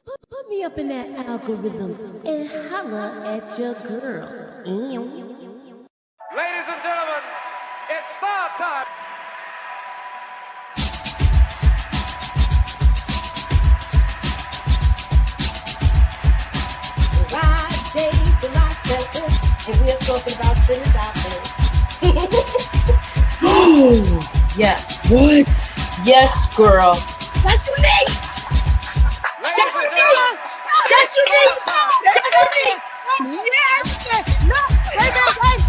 Put me up in that algorithm and holla at your girl. Ladies and gentlemen, it's star time. Friday, July 7th, and we're talking about trending topics. Oh, Yes. what? Yes, girl. That's unique. Ladies and gentlemen, That's unique. That's unique. Yes. No. Wait.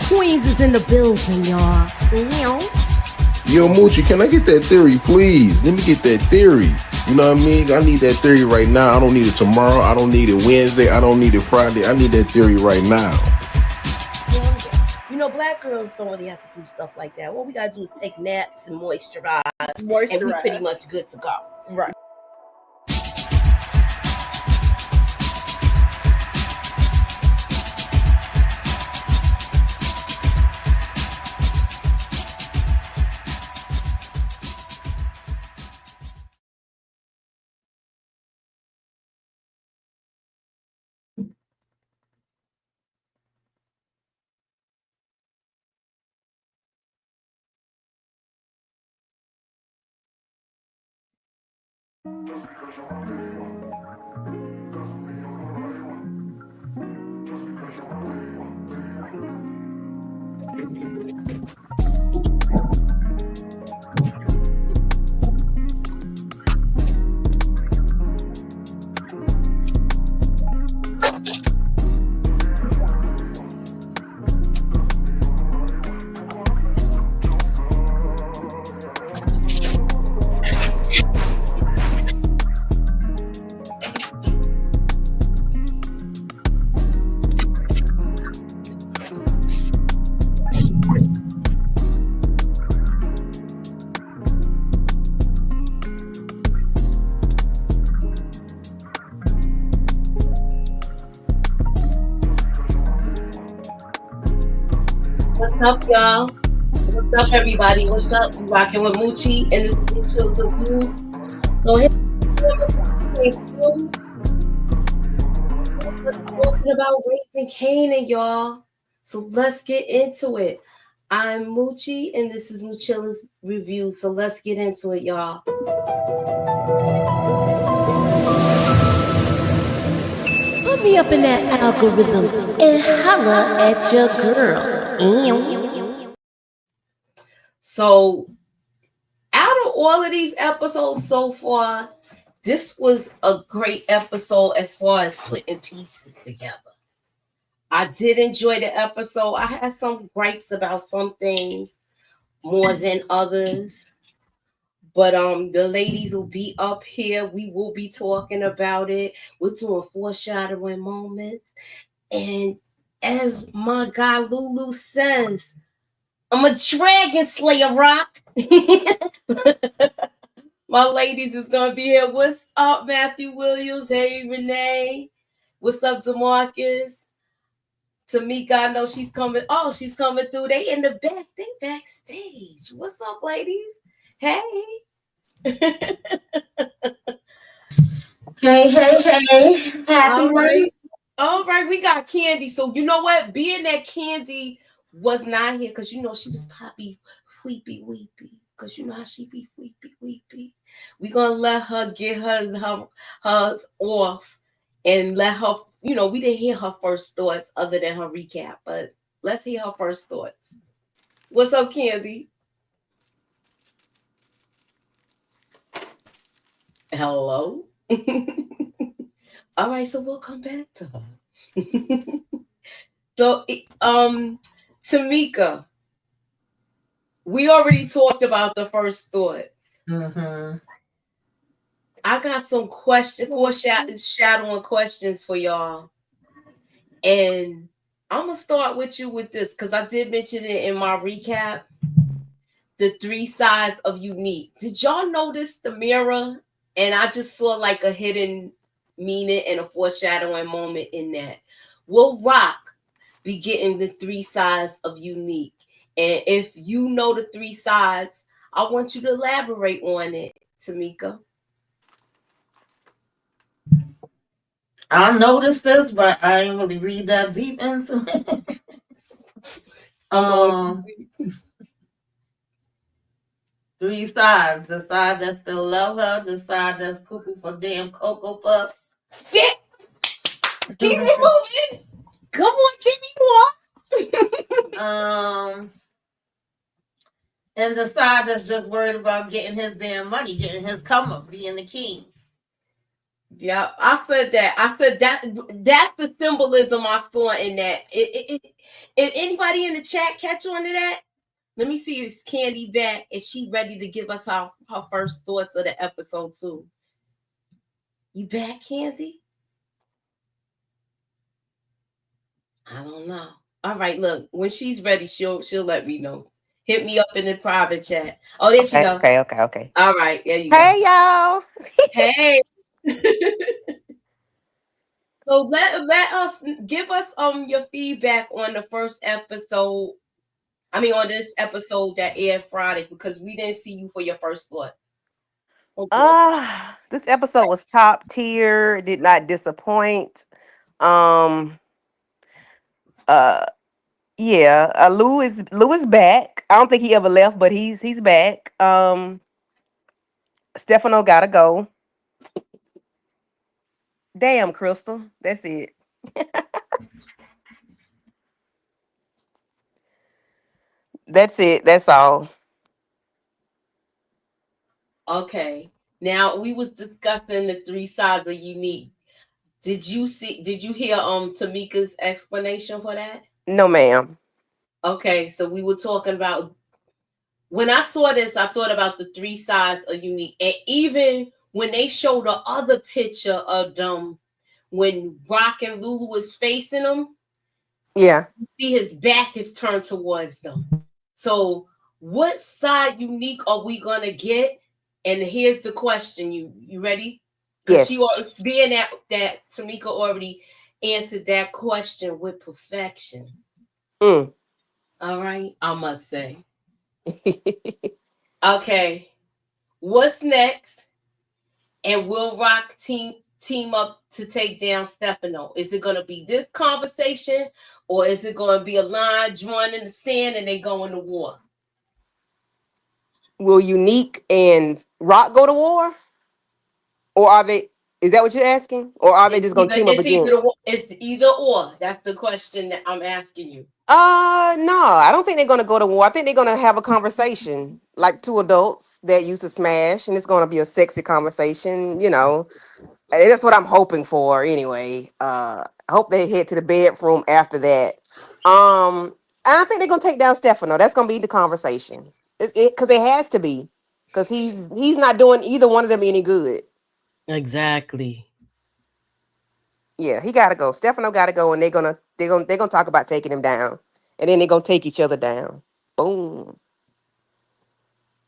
Queens is in the building, y'all. Yo, Moochie, can I get that theory, please? Let me get that theory. You know what I mean? I need that theory right now. I don't need it tomorrow. I don't need it Wednesday. I don't need it Friday. I need that theory right now. You know, black girls don't really have to do stuff like that. What we gotta do is take naps and moisturize. And we pretty much good to go. Right. What's up, y'all? What's up, everybody? What's up? You rocking with Moochie and this is Moochill's Reviews. So here we're talking about raising Canaan, y'all. So let's get into it. I'm Moochie and this is Moochilla's Reviews. So let's get into it, y'all. Put me up in that algorithm and holla at your girl. So, out of all of these episodes so far, this was a great episode as far as putting pieces together. I did enjoy the episode. I had some gripes about some things more than others. But the ladies will be up here. We will be talking about it. We're doing foreshadowing moments. And as my guy Lulu says, I'm a dragon slayer, Rock. My ladies is going to be here. What's up, Matthew Williams? Hey, Renee. What's up, DeMarcus? Tamika, I know she's coming. Oh, she's coming through. They in the back. They backstage. What's up, ladies? Hey. Hey. Happy Wednesday. All right, we got Candy. So you know what? Being that Candy was not here, because you know she was probably weepy, because you know how she be weepy. We're gonna let her get hers off and let her, you know, we didn't hear her first thoughts other than her recap, but let's hear her first thoughts. What's up, Candy? Hello. All right, so we'll come back to her. So, Tamika, we already talked about the first thoughts. Mm-hmm. I got some questions, foreshadowing questions for y'all. And I'm going to start with you with this because I did mention it in my recap. The 3 sides of unique. Did y'all notice the mirror? And I just saw like a hidden meaning and a foreshadowing moment in that. Will Rock be getting the 3 sides of unique? And if you know the 3 sides, I want you to elaborate on it, Tamika. I noticed this, but I didn't really read that deep into it. I'm going. um, 3 sides: the side that still love her, the side that's cuckoo for damn cocoa puffs. Keep it moving. Come on, give me more. And the side that's just worried about getting his damn money, getting his come up, being the king. Yeah, I said that. I said that. That's the symbolism I saw in that. If anybody in the chat catch on to that, let me see if Candy back. Is she ready to give us her first thoughts of the episode too? You back, Candy? I don't know. All right, look. When she's ready, she'll let me know. Hit me up in the private chat. Oh, there she go. Okay. All right, there you Hey, y'all. Hey. So let us give us your feedback on the first episode. I mean, on this episode that aired Friday, because we didn't see you for your first thought. This episode was top tier. Did not disappoint. Yeah. Lou is back. I don't think he ever left, but he's back. Stefano gotta go. Damn, Crystal. That's it. That's it. That's all. Okay. Now we was discussing the 3 sides of unique. Did you hear Tamika's explanation for that? No, ma'am. Okay, so we were talking about, when I saw this, I thought about the 3 sides of unique. And even when they showed the other picture of them, when Rock and Lulu was facing them, yeah, you see his back is turned towards them. So what side unique are we gonna get? And here's the question. You ready? yes. She was being that Tamika already answered that question with perfection. Mm. All right, I must say. Okay, what's next? And will Rock team up to take down Stefano? Is it going to be this conversation, or is it going to be a line drawn in the sand and they go into war? Will Unique and Rock go to war? Or are they, is that what you're asking? Or are they just going to team up again? It's either or. That's the question that I'm asking you. No, I don't think they're going to go to war. I think they're going to have a conversation like 2 adults that used to smash, and it's going to be a sexy conversation, you know. That's what I'm hoping for anyway. I hope they head to the bedroom after that. And I think they're going to take down Stefano. That's going to be the conversation. Because it has to be. Because he's not doing either one of them any good. Exactly. Yeah, he gotta go. Stefano gotta go, and they're gonna talk about taking him down, and then they're gonna take each other down. Boom.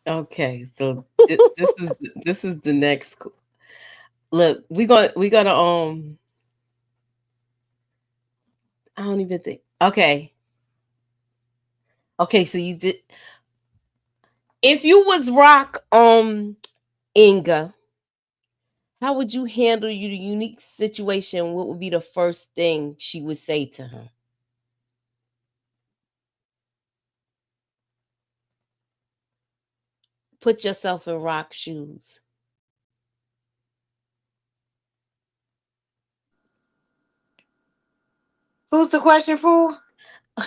Okay, so this is the next. Look, we gonna I don't even think. Okay. Okay, so you did. If you was Rock Inga, how would you handle your unique situation? What would be the first thing she would say to her? Put yourself in Rock's shoes. Who's the question for?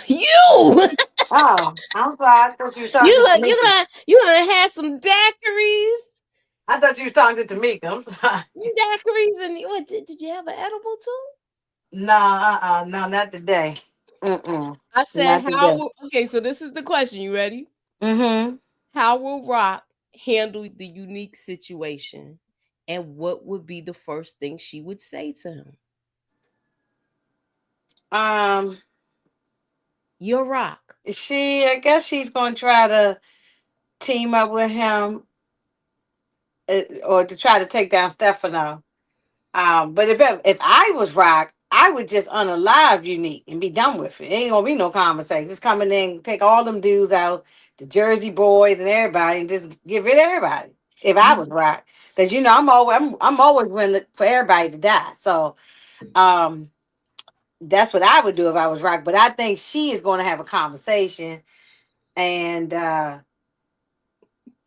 You. Oh, I'm sorry. I thought you were talking to Tamika. You gonna have some daiquiris. I thought you were talking to Tamika. I'm sorry. Daiquiris, and what did you have an edible too? No, no, not today. Mm-mm. I said, Not today. okay, so this is the question. You ready? Mm-hmm. How will Rock handle the unique situation? And what would be the first thing she would say to him? You're Rock. I guess she's going to try to team up with him, or to try to take down Stefano. But if I was Rock, I would just unalive Unique and be done with it. Ain't gonna be no conversation. Just come in and take all them dudes out, the Jersey boys and everybody, and just get rid of everybody. If I was Rock, because I'm always willing for everybody to die. So That's what I would do if I was Rock. But I think she is going to have a conversation and try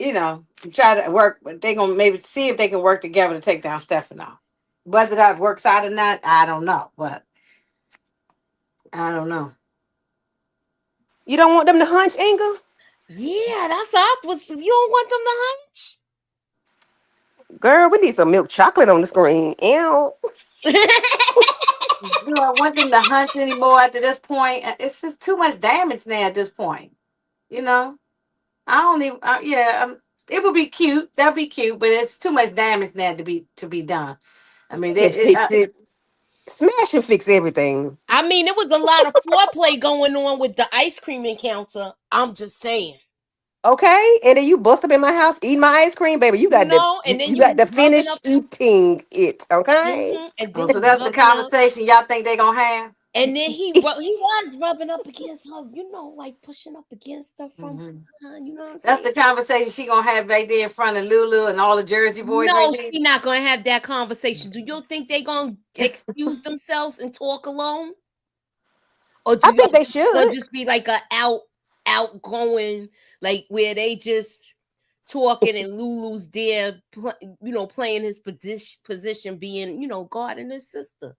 to work. They're gonna maybe see if they can work together to take down Stefano. Whether that works out or not, I don't know. But I don't know. You don't want them to hunch, Inga? Yeah, that's opposite. You don't want them to hunch. Girl, we need some milk chocolate on the screen. Ew. Do I want them to hunt anymore after this point? It's just too much damage now at this point. You know, I don't even. It would be cute. That'd be cute, but it's too much damage now to be done. I mean, And fix it. Smash and fix everything. I mean, there was a lot of foreplay going on with the ice cream encounter. I'm just saying. Okay, and then you bust up in my house eating my ice cream, baby. You got and then you got to finish up, eating it, okay? And then so that's the conversation y'all think they're gonna have. And then he was rubbing up against her, like pushing up against her from behind. You know what I'm saying? That's the conversation she gonna have right there in front of Lulu and all the Jersey boys. No, right there? she's not gonna have that conversation. Do you think they gonna excuse themselves and talk alone? Or do I think they should just be like a outgoing, like where they just talking and Lulu's there, playing his position, being, guarding his sister.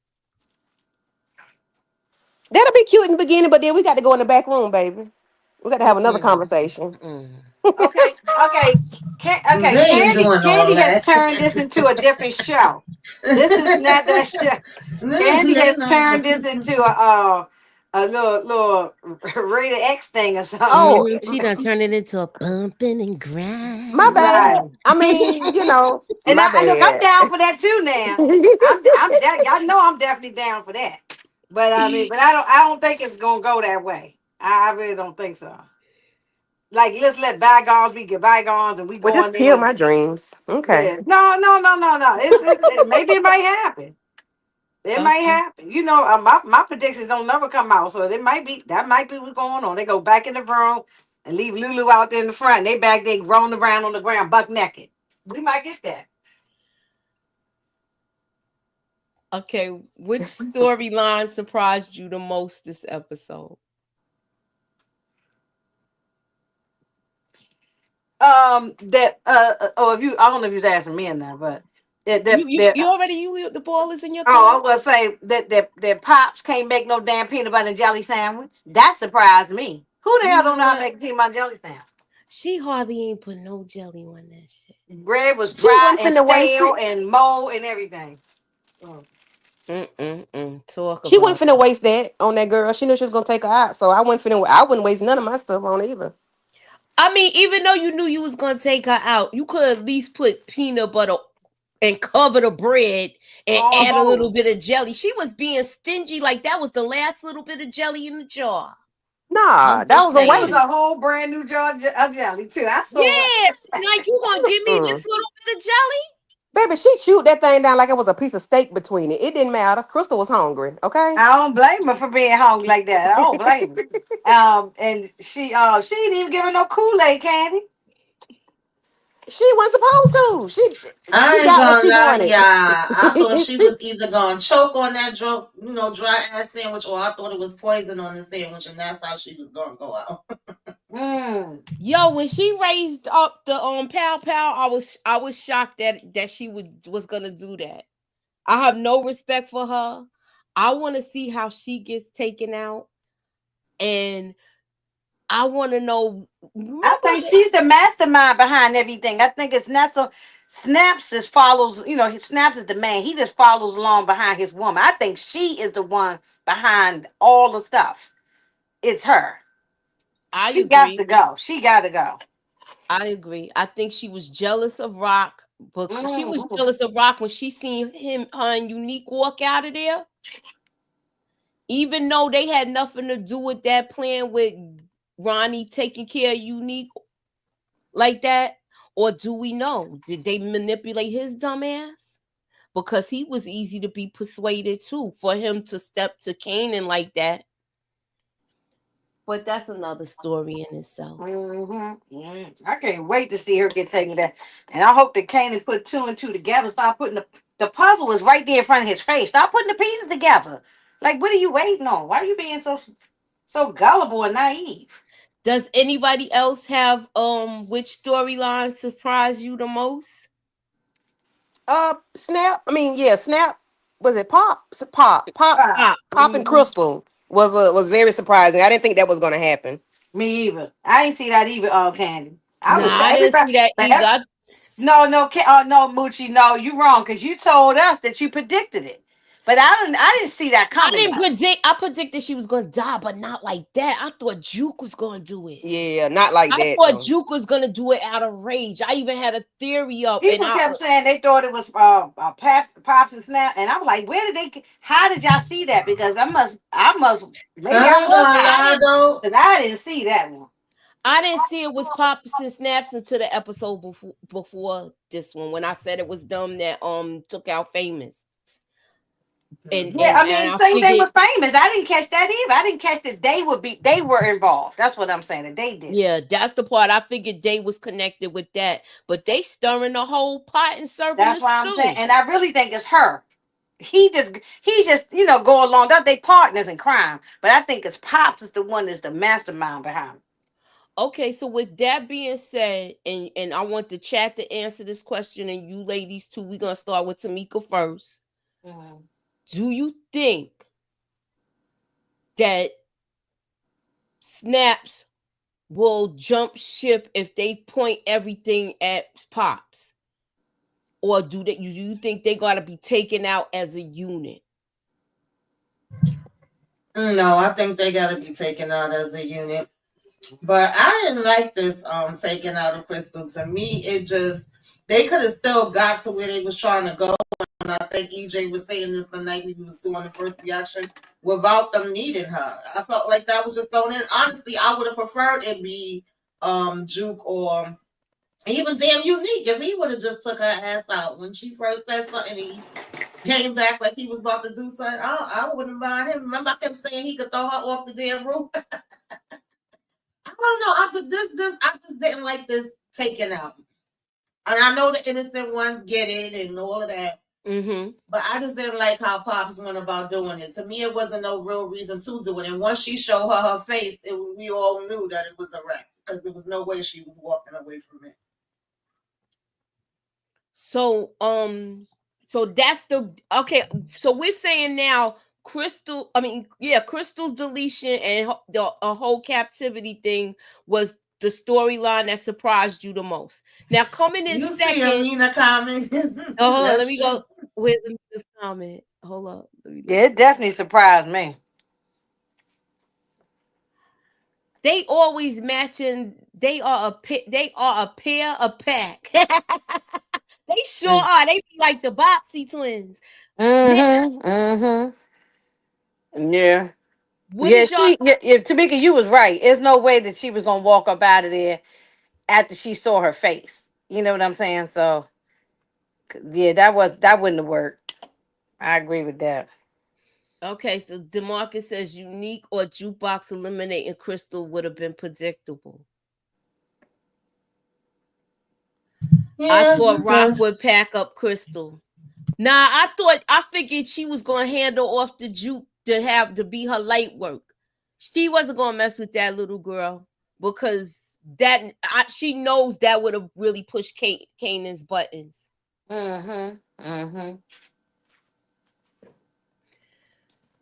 That'll be cute in the beginning, but then we got to go in the back room, baby. We got to have another conversation. Okay. Candy has turned this into a different show. This is not that show. Candy has turned this into a little rated X thing or something. Oh, she done turned it into a bumping and grind. My bad. Right. I mean, and look, I'm down for that too now. Y'all know I'm definitely down for that. But I don't think it's gonna go that way. I really don't think so. Like, let's let bygones be bygones, and we go. Just kill my dreams. Okay. Yeah. No. Maybe it might happen. It might happen. My predictions don't never come out, so that might be what's going on. They go back in the room and leave Lulu out there in the front. And they back there rolling around on the ground, buck naked. We might get that. Okay, which storyline surprised you the most this episode? I don't know if you're asking me or not, but the ball is in your court. I was gonna say that Pops can't make no damn peanut butter and jelly sandwich. That surprised me. Who the hell don't know how to make a peanut butter and jelly sandwich? She hardly ain't put no jelly on that shit. Bread was dry and stale and mold and everything. She wasn't finna waste that on that girl. She knew she was gonna take her out, so I wouldn't waste none of my stuff on it either. I mean, even though you knew you was gonna take her out, you could at least put peanut butter and cover the bread and add a little bit of jelly. She was being stingy, like that was the last little bit of jelly in the jar. Nah, that was a waste. It was a whole brand new jar of jelly too. I saw. Yeah, like you gonna give me this little bit of jelly? Baby, she chewed that thing down like it was a piece of steak between it. It didn't matter. Crystal was hungry. Okay. I don't blame her for being hungry like that. I don't blame her. And she didn't even give her no Kool-Aid, Candy. She wasn't supposed to. She got what she wanted. Yeah, I thought she was either gonna choke on that dry ass sandwich, or I thought it was poison on the sandwich, and that's how she was gonna go out. Yo, when she raised up the pow pow, I was shocked that she was gonna do that. I have no respect for her. I want to see how she gets taken out, and I want to know. I think she's the mastermind behind everything. I think it's not so. Snaps just follows. Snaps is the man. He just follows along behind his woman. I think she is the one behind all the stuff. It's her. She got to go. She got to go. I agree. I think she was jealous of Rock, but she was jealous of Rock when she seen her and Unique walk out of there. Even though they had nothing to do with that plan with Ronnie taking care of Unique like that, or do we know? Did they manipulate his dumb ass? Because he was easy to be persuaded too. For him to step to Kanan like that, But that's another story in itself. I can't wait to see her get taken down. And I hope that Kanan put two and two together. Start putting the puzzle is right there in front of his face. Start putting the pieces together. Like, what are you waiting on? Why are you being so gullible and naive? Does anybody else have which storyline surprised you the most? Snap. I mean, yeah, Snap. Was it Pop? Pop and Crystal was very surprising. I didn't think that was going to happen. Me either. I didn't see that either, Candy. I didn't see that either. No, no, Moochie, no, you wrong, because you told us that you predicted it. But I didn't see that coming. I predicted she was gonna die, but not like that. I thought Juke was gonna do it. Yeah, not like that. I thought Juke was gonna do it out of rage. I even had a theory up. People kept saying they thought it was Pops and Snap, and I'm like, how did y'all see that? Because I must maybe I didn't see that one. I didn't see it was Pops and Snaps until the episode before this one, when I said it was them that took out Famous. Same thing with Famous. I didn't catch that either. I didn't catch that they were involved. That's what I'm saying, that they did. Yeah, that's the part. I figured they was connected with that, but they stirring the whole pot and serving. That's why I'm saying, and I really think it's her. He just go along. They partners in crime, but I think it's Pops is the one that's the mastermind behind it. Okay, so with that being said, and I want the chat to answer this question, and you ladies too. We're gonna start with Tamika first. Mm-hmm. Do you think that Snaps will jump ship if they point everything at Pops? Or do you think they gotta be taken out as a unit? No, I think they gotta be taken out as a unit. But I didn't like this taking out of Crystal. To me, they could have still got to where they was trying to go. And I think EJ was saying this the night we was doing the first reaction, without them needing her. I felt like that was just thrown in. Honestly, I would have preferred it be Juke or even damn Unique if he would have just took her ass out when she first said something and he came back like he was about to do something. I wouldn't mind him. Remember, I kept saying he could throw her off the damn roof. I don't know. I just didn't like this taken out. And I know the innocent ones get it and all of that. Mm-hmm. But I just didn't like how Pops went about doing it. To me, it wasn't no real reason to do it. And once she showed her face, we all knew that it was a wreck because there was no way she was walking away from it. So that's so we're saying now Crystal's deletion and the whole captivity thing was the storyline that surprised you the most. Now coming in second, Nina comment. Let me go. Where's this comment? Hold up. Yeah, it definitely surprised me. They always matching. They are a pair, a pack. They sure are. They be like the Bopsy twins. Yeah. Tamika, you was right. There's no way that she was gonna walk up out of there after she saw her face. You know what I'm saying? So yeah, that wouldn't have worked. I agree with that. Okay, so DeMarcus says Unique or Jukebox eliminating Crystal would have been predictable. Yeah, I thought Rock would pack up Crystal. Nah, I figured she was gonna handle off the Juke to be her light work. She wasn't gonna mess with that little girl because she knows that would have really pushed Kanan's buttons.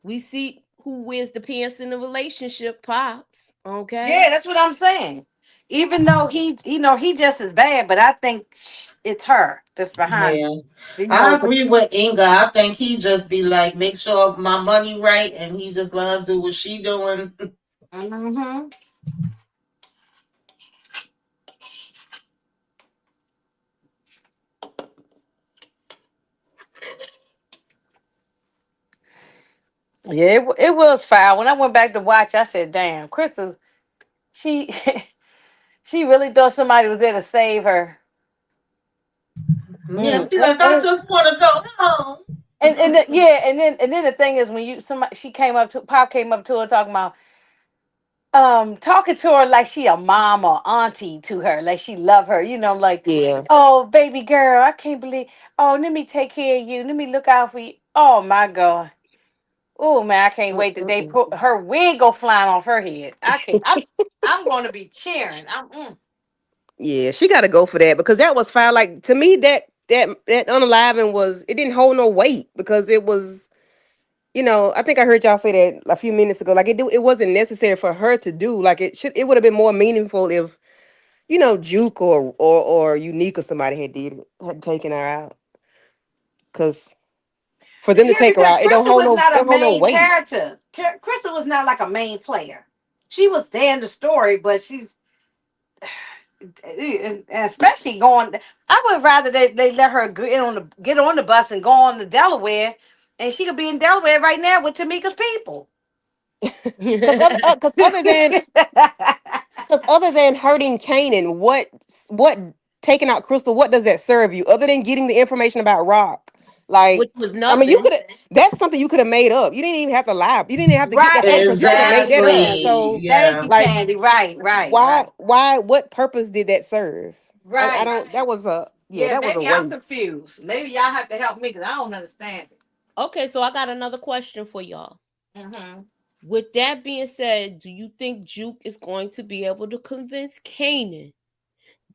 We see who wears the pants in the relationship, Pops. Okay. Yeah, that's what I'm saying. Even though he just as bad, but I think it's her that's behind it. I agree with Inga. I think he just be like, make sure my money right, and he just let her do what she doing. Yeah, it was foul. When I went back to watch, I said, damn, Crystal, she really thought somebody was there to save her. Yeah, she's like, I just want to go home. And then the thing is, when Pop came up to her talking about, talking to her like she a mom or auntie to her, like she love her, like, Yeah. oh baby girl, I can't believe, oh let me take care of you, let me look out for you. Oh my God. Oh man, I can't wait that they Mm-mm-mm. put her wig go flying off her head. I can't. I'm going to be cheering. Yeah, she got to go for that because that was fine. Like to me, that unaliving was it didn't hold no weight because it was. I think I heard y'all say that a few minutes ago. Like it wasn't necessary for her to do. Like it would have been more meaningful if Juke or Unique or somebody had taken her out. Because for them to Yeah, take her because out, Crystal was it not a don't hold no main weight. character. Crystal was not like a main player. She was there in the story, but she's and especially going. I would rather they let her get on the bus and go on to Delaware, and she could be in Delaware right now with Tamika's people. Because other than hurting Kanan, what taking out Crystal, what does that serve you other than getting the information about Rock? Like, Which was I mean, you nothing. could have. That's something you could have made up. You didn't even have to lie. You didn't even have to get Right, that from Crystal. You could have made that up. exactly. Exactly. So, Thank Yeah. you, like, Candy. Right, right. what purpose did that serve? I Right. don't. That was a Yeah, that was a maybe I'm waste. confused. Maybe y'all have to help me because I don't understand it. Okay, so I got another question for y'all. Mm-hmm. With that being said, do you think Juke is going to be able to convince Kanan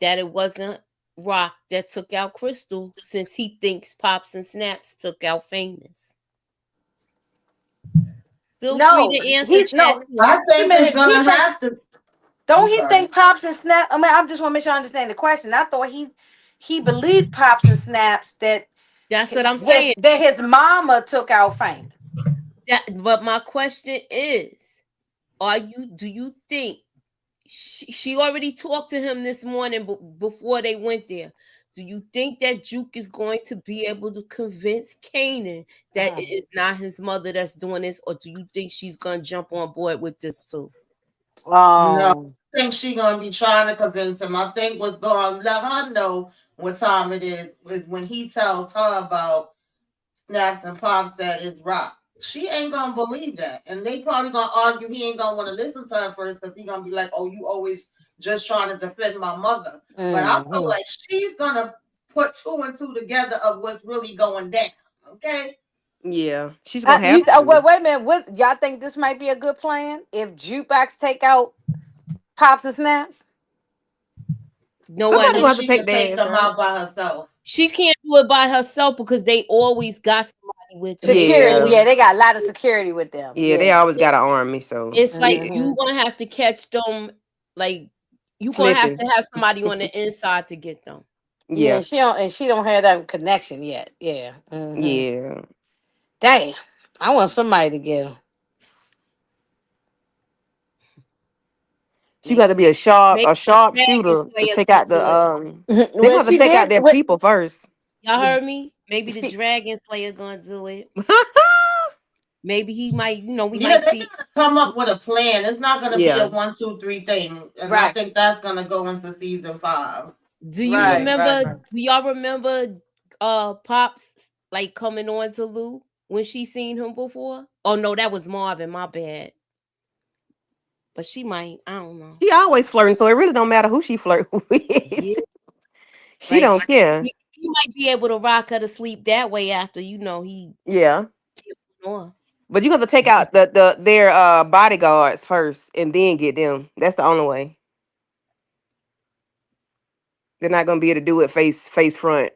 that it wasn't Rock that took out Crystal since he thinks Pops and Snaps took out Famous? Feel free No, to answer he chat no. too. I Wait a think it's minute. He gonna think have to. don't I'm he sorry. think Pops and Snap? I mean, I just want to make sure I understand the question. I thought he believed Pops and Snaps that That's what I'm his saying. that his mama took out Fame. But my question is, do you think she already talked to him this morning before they went there? Do you think that Juke is going to be able to convince Kanan that it is not his mother that's doing this, or do you think she's gonna jump on board with this too? No, Oh, I think she gonna be trying to convince him. I think what's gonna let her know what time it is when he tells her about Snaps and Pops that it's Rock. She ain't gonna believe that, and they probably gonna argue. He ain't gonna want to listen to her first because he gonna be like, "Oh, you always just trying to defend my mother." But I feel like she's gonna put two and two together of what's really going down. Okay. Yeah, she's gonna have wait, to. wait a minute. What y'all think this might be a good plan if Jukebox take out Pops and Snaps? No I one. Somebody think gonna have to she take can their take ass them out. out by herself. She can't do it by herself because they always got somebody with them. They Security, Yeah, yeah, always. they got a lot of security with them. yeah, they Yeah. always got an army, so It's like yeah, you Hmm. gonna have to catch them. Like you gonna have slipping. to have somebody on the inside to get them. Yeah, Yeah, she don't have that connection yet. Yeah. yeah. Damn, I want somebody to get them. She got to be a sharp Maybe a the sharp Dragon shooter to Slayer take gonna out the do it. They gonna Well, have to she take out did. their people first. Y'all heard me? Maybe the She, Dragon Slayer gonna do it. Maybe he might. We Yeah, might they see. gotta come up with a plan. It's not gonna be a Yeah, 1, 2, 3 thing, and I right, think that's gonna go into season 5. Do you yeah. remember? right. Do y'all remember? Pops like coming on to Lou when she seen him before. Oh no, that was Marvin. My bad. But she might. I don't know. She always flirting, so it really don't matter who she flirt Yeah, with. She like don't care. he might be able to rock her to sleep that way after he Yeah, killed her. but you got to take out their bodyguards first, and then get them. That's the only way. They're not gonna be able to do it face front,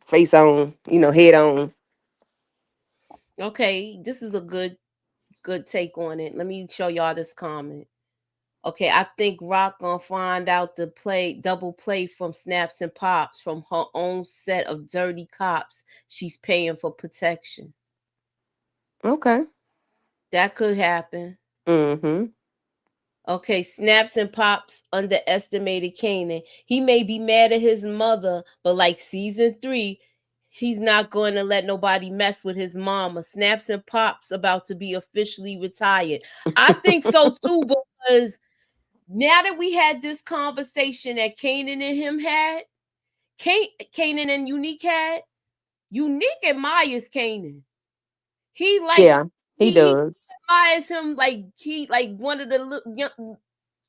face on, head on. Okay, this is a good take on it. Let me show y'all this comment. Okay, I think Rock gonna find out the double play from Snaps and Pops from her own set of dirty cops she's paying for protection. Okay. That could happen. Mm-hmm. Okay, Snaps and Pops underestimated Kanan. He may be mad at his mother, but like season 3, he's not going to let nobody mess with his mama. Snaps and Pops about to be officially retired. I think so too, because now that we had this conversation that Kanan and him had, Kanan and Unique had, Unique admires Kanan. He likes Yeah. He he does. admires him like he like one of the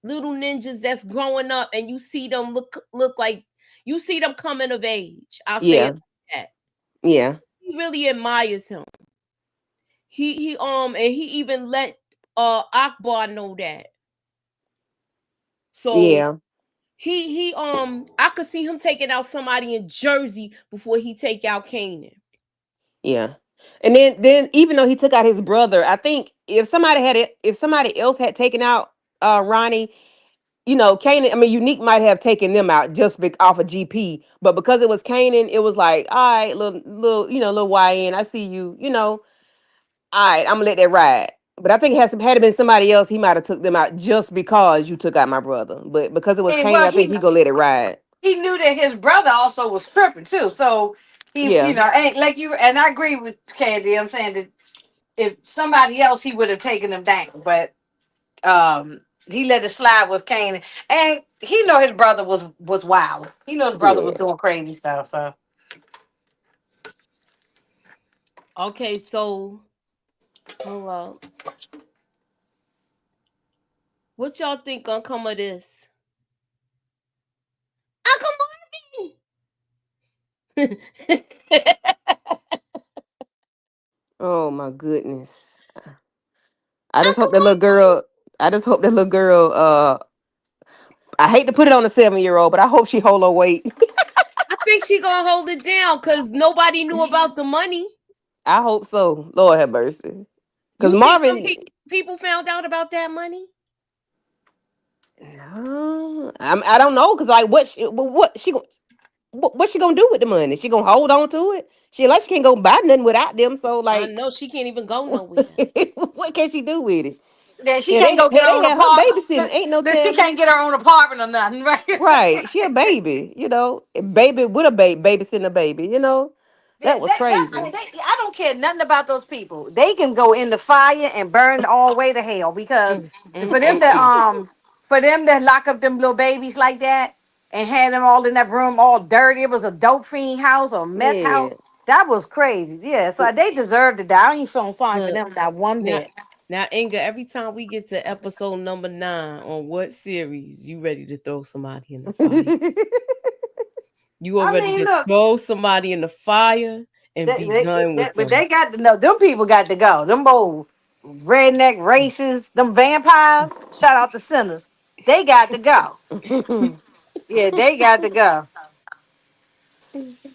little ninjas that's growing up, and you see them look like you see them coming of age. I'll say it Yeah. like that. Yeah. He really admires him. And he even let Akbar know that. So Yeah. I could see him taking out somebody in Jersey before he take out Kanan. Yeah. And then even though he took out his brother, I think if somebody else had taken out Ronnie, Kanan, I mean Unique might have taken them out just off of GP, but because it was Kanan, it was like, all right, little, little YN, I see you, all right, I'm gonna let that ride. But I think had it been somebody else, he might have took them out just because you took out my brother. But because it was And Kanan, well, I think he gonna let it ride. he knew that his brother also was tripping too. So he, Yeah. ain't like you. And I agree with Candy. I'm saying that if somebody else, he would have taken him down. But he let it slide with Kane, and he know his brother was wild. He know his brother was Yeah. doing crazy stuff. So Okay, so hold up. What y'all think gonna come of this? Uncle Marvin. Oh my goodness. I just Uncle hope that little girl. I just hope that little girl. I hate to put it on a 7-year-old, but I hope she hold her weight. I think she gonna hold it down because nobody knew about the money. I hope so. Lord have mercy. Because You think some Marvin, people found out about that money? no, I don't know. Because like, what she gonna do with the money? She gonna hold on to it? She can't go buy nothing without them. So I like, know she can't even go nowhere. what can she do with it? then she Yeah, can't go get her they own have her apartment. babysitting. Ain't no Then she telling. can't get her own apartment or nothing, right? Right. She a baby, a baby with a baby, babysitting a baby, Yeah, That was crazy. I don't care nothing about those people. They can go in the fire and burn all the way to hell because Mm, for mm, them mm, to mm. lock up them little babies like that and had them all in that room all dirty. It was a dope fiend house or meth Yeah. house. That was crazy. Yeah, so they deserve to die. I ain't feeling sorry for Look, them not one now, bit. now, Inga, every time we get to episode number 9 on what series, you ready to throw somebody in the fire? You are I ready mean, to look, throw somebody in the fire and be done with but them. they got to know. Them people got to go. Them old redneck racists, them vampires. Shout out to sinners. They got to go. Yeah, they got to go.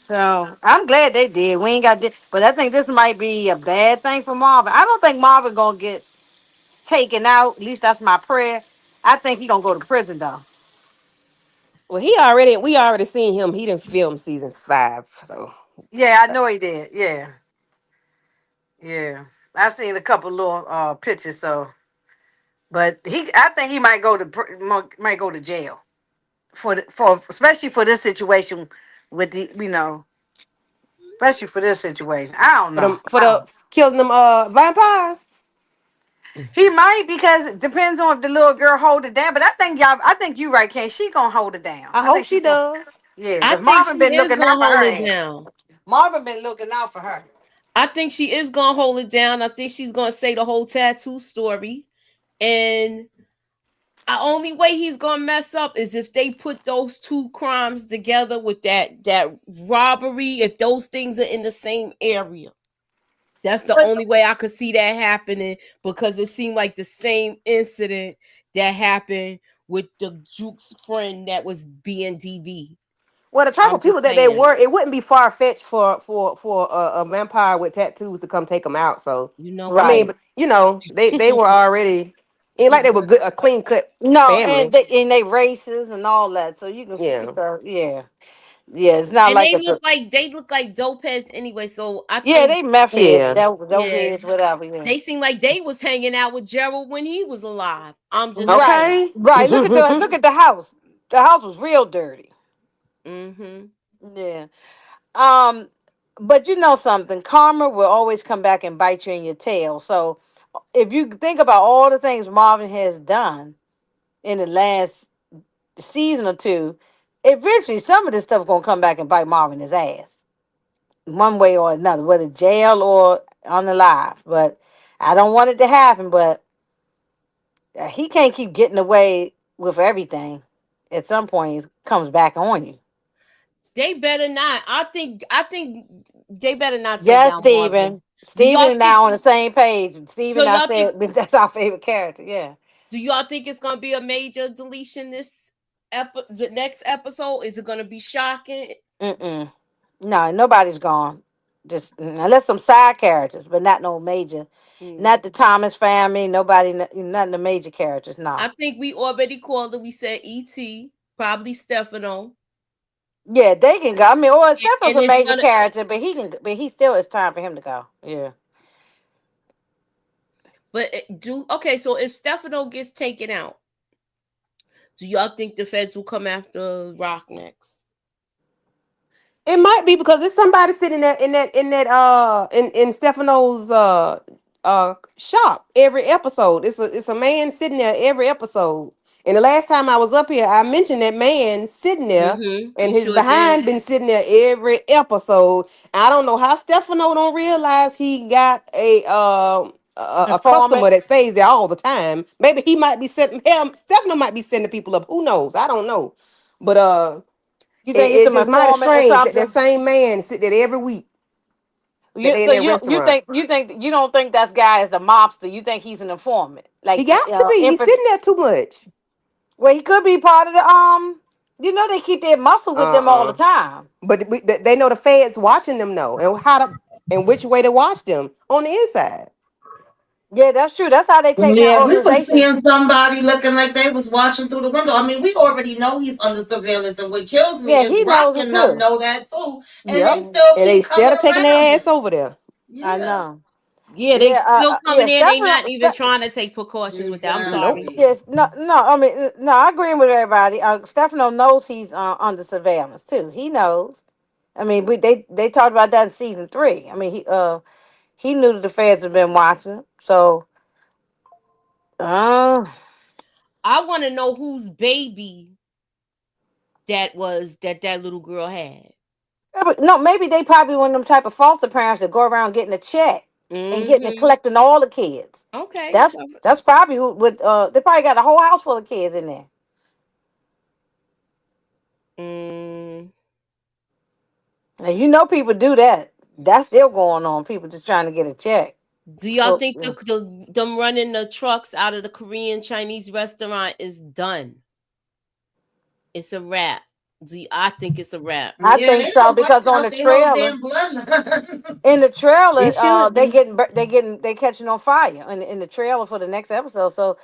So I'm glad they did. We ain't got this, but I think this might be a bad thing for Marvin. I don't think Marvin gonna get taken out. At least that's my prayer. I think he gonna go to prison though. Well, we already seen him. He didn't film season 5. So Yeah, I know he did. Yeah, yeah. I've seen a couple little pictures. So, but I think he might might go to jail for especially for this situation with especially for this situation. I don't know. for the killing them vampires. He might because it depends on if the little girl hold it down. But I think you right, Kay. She gonna hold it down. I I hope think she she gonna. does. Yeah, I because think Marvin she been is looking out gonna for hold her it ass. down. Marvin been looking out for her. I think she is gonna hold it down. I think she's gonna say the whole tattoo story. And the only way he's gonna mess up is if they put those two crimes together with that robbery. If those things are in the same area, that's the But only way I could see that happening because it seemed like the same incident that happened with the Juke's friend that was being DV. Well, the type I'm of just people that they saying, were, it wouldn't be far fetched for a vampire with tattoos to come take them out. So, you know I what? mean, right. but they were already ain't like they were good, a clean cut No, family. and they races and all that. So you can see. Yeah. So yeah, yeah. It's not And like it's a. they look like dope heads anyway. So I Yeah, think they meth heads. Yeah. Those yeah, heads, whatever. Yeah. they seem like they was hanging out with Gerald when he was alive. I'm just saying. Right. Okay. Right. Look at the house. The house was real dirty. Mm-hmm. Yeah. Um, but you know something, karma will always come back and bite you in your tail. So if you think about all the things Marvin has done in the last season or two, eventually some of this stuff gonna come back and bite Marvin his ass, one way or another, whether jail or on the live. But I don't want it to happen, but he can't keep getting away with everything. At some point, it comes back on you. They better not. I think they better not take Yes, down Marvin. Steven. Do Steven y'all and I think on the same page. And so? Steven, I Y'all think said that's our favorite character. Yeah. do y'all think it's gonna be a major deletion this the next episode? Is it gonna be shocking? Mm-mm. No, nobody's gone. Just unless some side characters, but not no major. Not the Mm. Thomas family. Nobody. None the major characters. No. I think we already called it. We said E.T. Probably Stefano. Yeah, they can go. I mean, or Stephanie's And a it's major gonna character, but he can. But he still. It's time for him to go. Yeah. but do okay, so if Stefano gets taken out, do y'all think the feds will come after Rock next? It might be because it's somebody sitting in Stefano's shop every episode. It's a man sitting there every episode. And the last time I was up here, I mentioned that man sitting there, and You his sure did. behind been sitting there every episode. I don't know how Stefano don't realize he got a Informant. customer that stays there all the time. Maybe he might be setting him. Stefano might be setting people up. Who knows? I don't know. But You think it's it's an just mighty informant or strange that that something? same man sit there every week that they in So that you restaurant. think you don't think that guy is a mobster? You think he's an informant? He Like got to be. He's sitting there too much. well, he could be part of the You know they keep their muscle with them all the Uh-uh. time. But they know the feds watching them know and how to and which way to watch them on the inside. Yeah, that's true. That's how they take down Yeah, we was organizations. seeing somebody looking like they was watching through the window. I mean, we already know he's under surveillance, and what kills me Yeah, is he knows Rock it and them too. know that too, and Yep. they Mhm. still And they keep instead coming of taking around their it. ass over there. I Yeah, know. Yeah, they Yeah, still yeah. coming in. They not even trying to take precautions with that. I'm Nope. sorry. exactly. Yes, no. I mean, no. I agree with everybody. Stefano knows he's under surveillance too. He knows. I mean, they talked about that in season 3. I mean, he knew that the feds have been watching. So, uh, I want to know whose baby that little girl had. yeah, but no, maybe they probably one of them type of foster parents that go around getting a check and getting and Mm-hmm. collecting all the kids. Okay. That's probably who would. They probably got a whole house full of kids in there. Mm. And you know, people do that. That's still going on. People just trying to get a check. Do y'all So, think them running the trucks out of the Korean Chinese restaurant is done? It's a wrap. I think it's a wrap. I Yeah, think they so don't wipe because on out the their whole trailer, damn bloodline. in the trailer, It should be. they catching on fire in the trailer for the next episode. So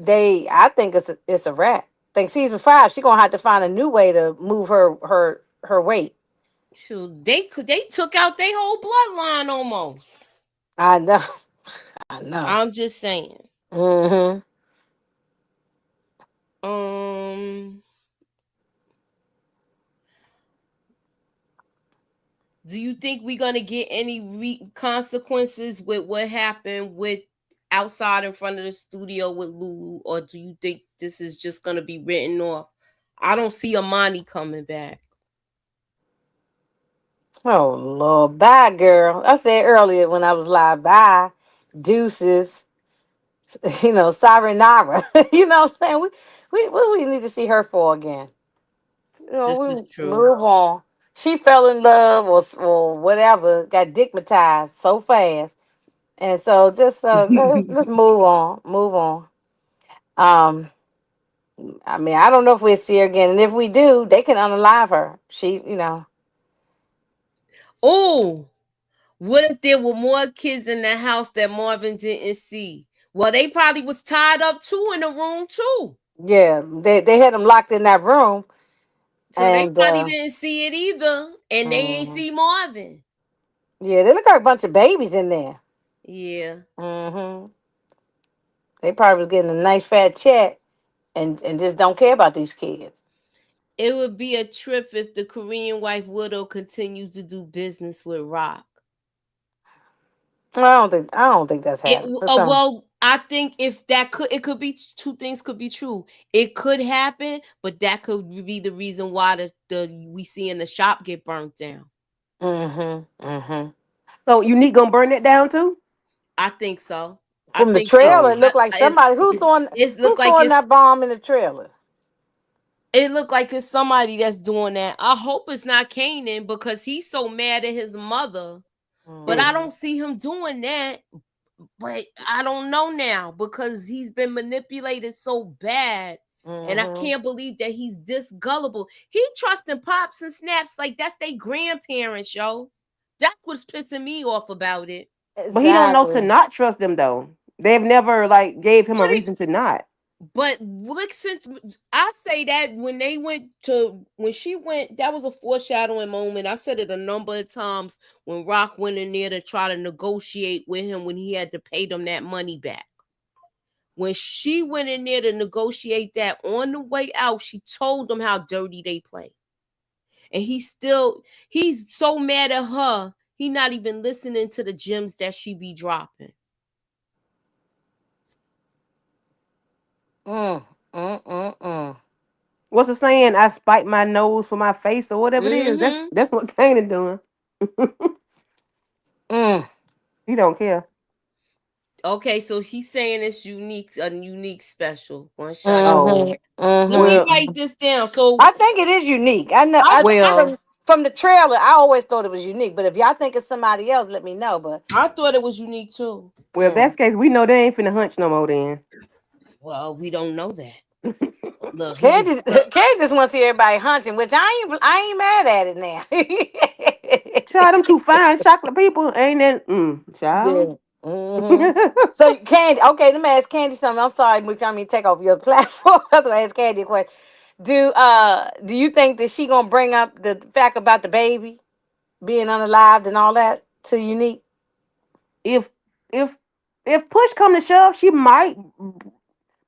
I think it's a wrap. I think season 5, she gonna have to find a new way to move her weight. Shoot, they took out their whole bloodline almost. I know, I know. I'm just saying. Mm-hmm. Um, do you think we're gonna get any consequences with what happened with outside in front of the studio with Lulu, or do you think this is just gonna be written off? I don't see Amani coming back. Oh Lord, bye, girl. I said earlier when I was live, bye, deuces. Sayonara. You know what I'm saying? We need to see her for again. This We is true. move on. She fell in love or whatever, got digmatized so fast, and so just let's move on, move on. Um, I mean, I don't know if we'll see her again, and if we do, they can unalive her. Oh, what if there were more kids in the house that Marvin didn't see? Well, they probably was tied up too in the room too. Yeah, they had them locked in that room, So they and probably didn't see it either. And they ain't mhm. see Marvin. Yeah, they look like a bunch of babies in there. Yeah. Hmm. They probably was getting a nice fat check and just don't care about these kids. It would be a trip if the Korean wife widow continues to do business with Rock. I don't think that's happening. Well, I think if it could be two things could be true. It could happen, but that could be the reason why the we see in the shop get burnt down. Mm-hmm. Mm-hmm. So Unique gonna burn it down too? I think so. From the think so. trailer, it looked like somebody who's throwing that bomb in the trailer. It looked like it's somebody that's doing that. I hope it's not Kanan because he's so mad at his mother. But I don't see him doing that. But I don't know now because he's been manipulated so bad. And I can't believe that he's this gullible. He trusting Pops and Snaps like that's their grandparents, yo. That's what's pissing me off about it. Exactly. But he don't know to not trust them though. They've never like gave him a reason to not. But look, since I say that when she went, that was a foreshadowing moment. I said it a number of times when Rock went in there to try to negotiate with him when he had to pay them that money back. When she went in there to negotiate that, on the way out, she told them how dirty they play. And he's so mad at her, he not even listening to the gems that she be dropping. What's the saying? I spike my nose for my face or whatever it is. That's what Kanan doing. He don't care. Okay, so he's saying it's unique, a unique special. One shot. Let me write this down. So I think it is unique. I know. From the trailer, I always thought it was unique. But if y'all think it's somebody else, let me know. But I thought it was unique too. Well, if that's the case, we know they ain't finna hunch no more then. Well, we don't know that. Look, Candy just wants to see everybody hunching, which I ain't mad at it now. Child, them two fine chocolate people, ain't that? Child. Yeah. So Candy, okay, let me ask Candy something. I'm sorry, Mooch, I mean take off your platform. That's why I ask Candy a question. Do you think that she gonna bring up the fact about the baby being unalived and all that to Unique? If push come to shove, she might.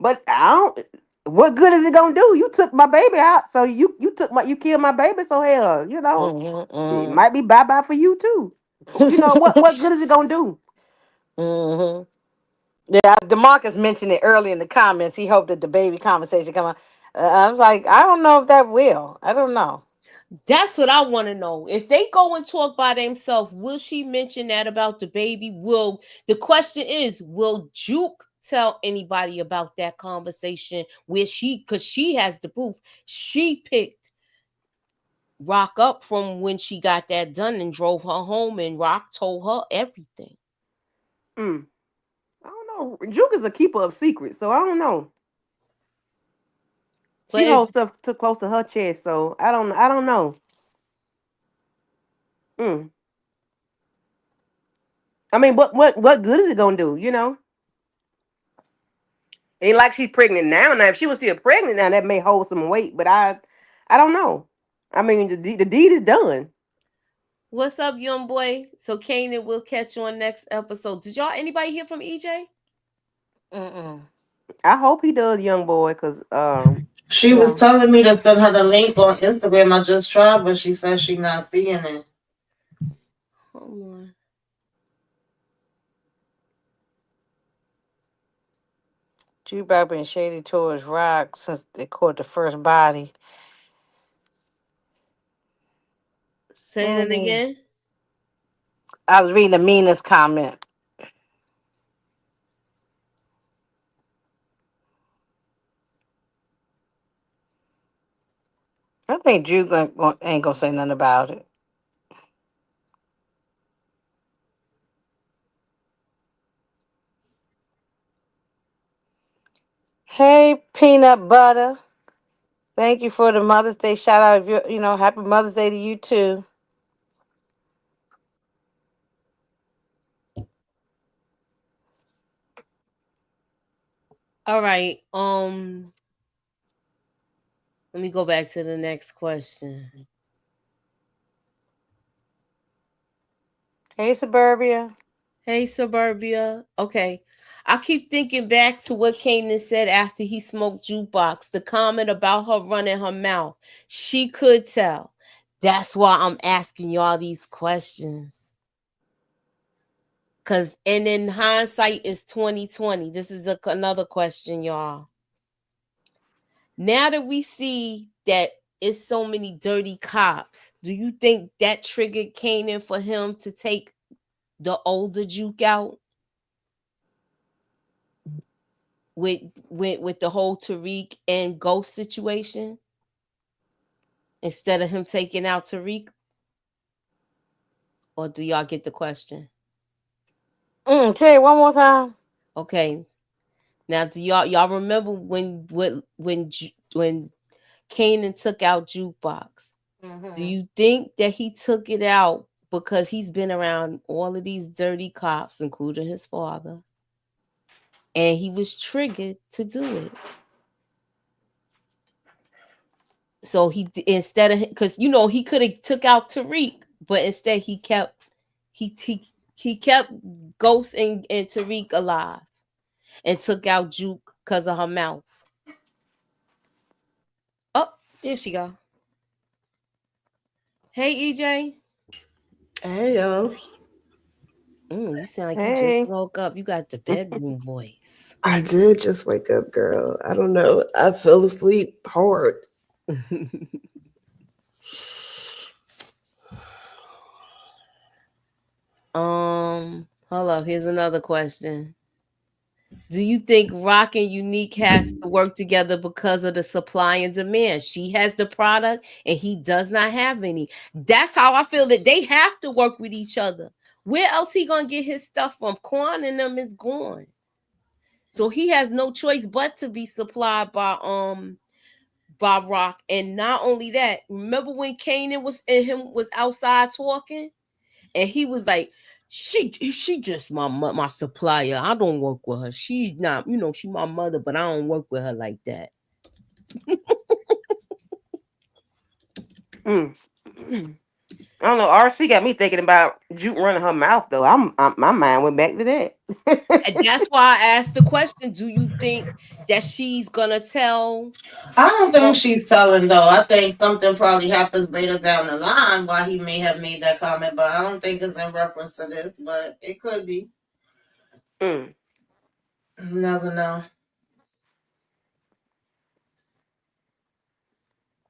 But I don't. What good is it gonna do? You took my baby out, so you killed my baby. So hell, you know, it might be bye bye for you too. You know what good is it gonna do? Yeah, DeMarcus mentioned it early in the comments. He hoped that the baby conversation come up. I was like, I don't know if that will. I don't know. That's what I want to know. If they go and talk by themselves, will she mention that about the baby? The question is, will Juke tell anybody about that conversation where because she has the proof. She picked Rock up from when she got that done and drove her home, and Rock told her everything. I don't know. Juke is a keeper of secrets, so I don't know. She holds stuff too close to her chest, so I don't know. I mean, what good is it gonna do? You know, ain't like she's pregnant now. Now, if she was still pregnant now, that may hold some weight. But I don't know. I mean, the deed is done. What's up, young boy? So Kanan, we'll catch you on next episode. Did anybody hear from EJ? I hope he does, young boy, because she was telling me to send her the link on Instagram. I just tried, but she said she's not seeing it. Hold on. Jukebox been shady towards Rock since they caught the first body. Say that again. I was reading Amina's comment. I think Juke ain't gonna say nothing about it. Hey, Peanut Butter. Thank you for the Mother's Day shout out. Happy Mother's Day to you too. All right. Let me go back to the next question. Hey, Suburbia. Hey, Suburbia. Okay. I keep thinking back to what Kanan said after he smoked Jukebox. The comment about her running her mouth. She could tell. That's why I'm asking y'all these questions. And in hindsight is 2020. This is another question, y'all. Now that we see that it's so many dirty cops, do you think that triggered Kanan for him to take the older Juke out? with the whole Tariq and Ghost situation instead of him taking out Tariq? Or do y'all get the question? Say it one more time. Okay. Now, do y'all remember when Kanan took out Jukebox? Do you think that he took it out because he's been around all of these dirty cops, including his father, and he was triggered to do it? So he, instead of, because he could have took out Tariq, but instead he kept Ghost and Tariq alive, and took out Juke because of her mouth. Oh, there she go. Hey, EJ. Hey, y'all. You sound like Hey. you just woke up. You got the bedroom voice. I did just wake up, girl. I don't know. I fell asleep hard. Hold up. Here's another question. Do you think Rock and Unique has to work together because of the supply and demand? She has the product and he does not have any. That's how I feel, that they have to work with each other. Where else he gonna get his stuff from? Quan and them is gone. So he has no choice but to be supplied by Rock. And not only that, remember when Kanan was outside talking? And he was like, she just my supplier. I don't work with her. She's not, she my mother, but I don't work with her like that. I don't know. RC got me thinking about Juke running her mouth though. My mind went back to that. And that's why I asked the question: do you think that she's gonna tell? I don't think she's telling though. I think something probably happens later down the line why he may have made that comment, but I don't think it's in reference to this. But it could be. You never know.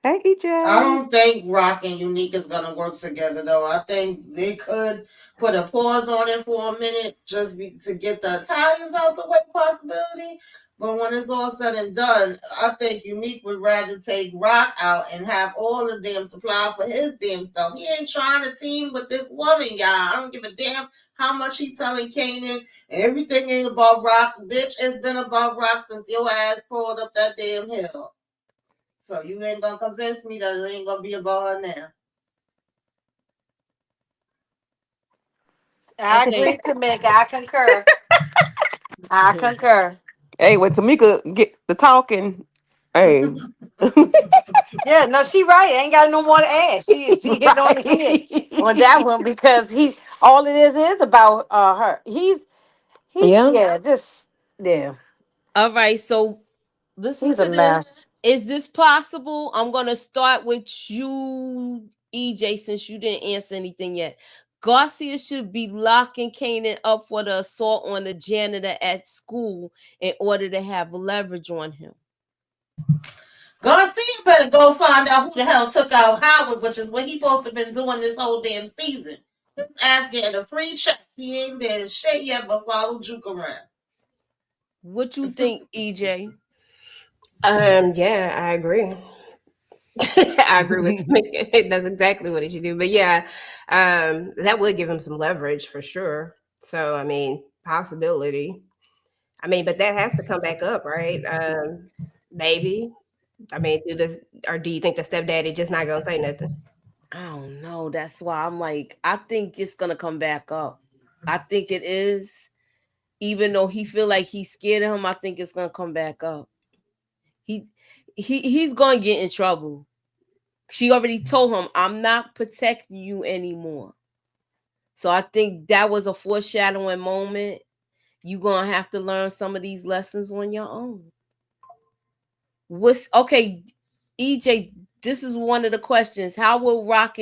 Hey, EJ. I don't think Rock and Unique is gonna work together though. I think they could put a pause on it for a minute just to get the Italians out the way possibility. But when it's all said and done, I think Unique would rather take Rock out and have all the damn supply for his damn stuff. He ain't trying to team with this woman, y'all. I don't give a damn how much he telling Kanan. Everything ain't about Rock. Bitch, it's been about Rock since your ass crawled up that damn hill. So you ain't gonna convince me that it ain't gonna be about her now. I agree, Tamika. I concur. I concur. Hey, when Tamika get the talking, hey. Yeah, no, she right. Ain't got no more to ask. She hit on the head on that one because all it is about her. He's Yeah. All right, so listen He's to a this. mess. Is this possible? I'm gonna start with you, EJ, since you didn't answer anything yet. Garcia should be locking Kanan up for the assault on the janitor at school in order to have leverage on him. Garcia better go find out who the hell took out Howard, which is what he supposed to been doing this whole damn season. His ass getting a free check. He ain't did shit yet but follow Juke around. What you think, EJ? Yeah, I agree. I agree with Tamika. That's exactly what he should do. But yeah, that would give him some leverage for sure. So I mean, possibility. I mean, but that has to come back up, right? Maybe. I mean, do you think the stepdaddy just not gonna say nothing? I don't know. That's why I'm like, I think it's gonna come back up. I think it is. Even though he feel like he's scared of him, I think it's gonna come back up. He's gonna get in trouble. She already told him, I'm not protecting you anymore. So I think that was a foreshadowing moment. You're gonna have to learn some of these lessons on your own. Okay, EJ, this is one of the questions. How will Rock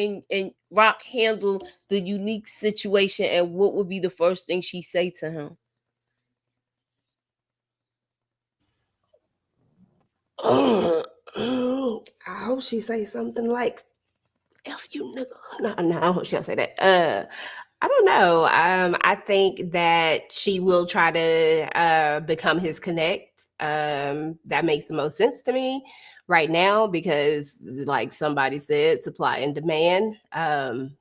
handle the Unique situation, and what would be the first thing she say to him? I hope she say something like "F you, nigga." No, I hope she don't say that. I don't know. I think that she will try to become his connect. That makes the most sense to me right now because, like somebody said, supply and demand.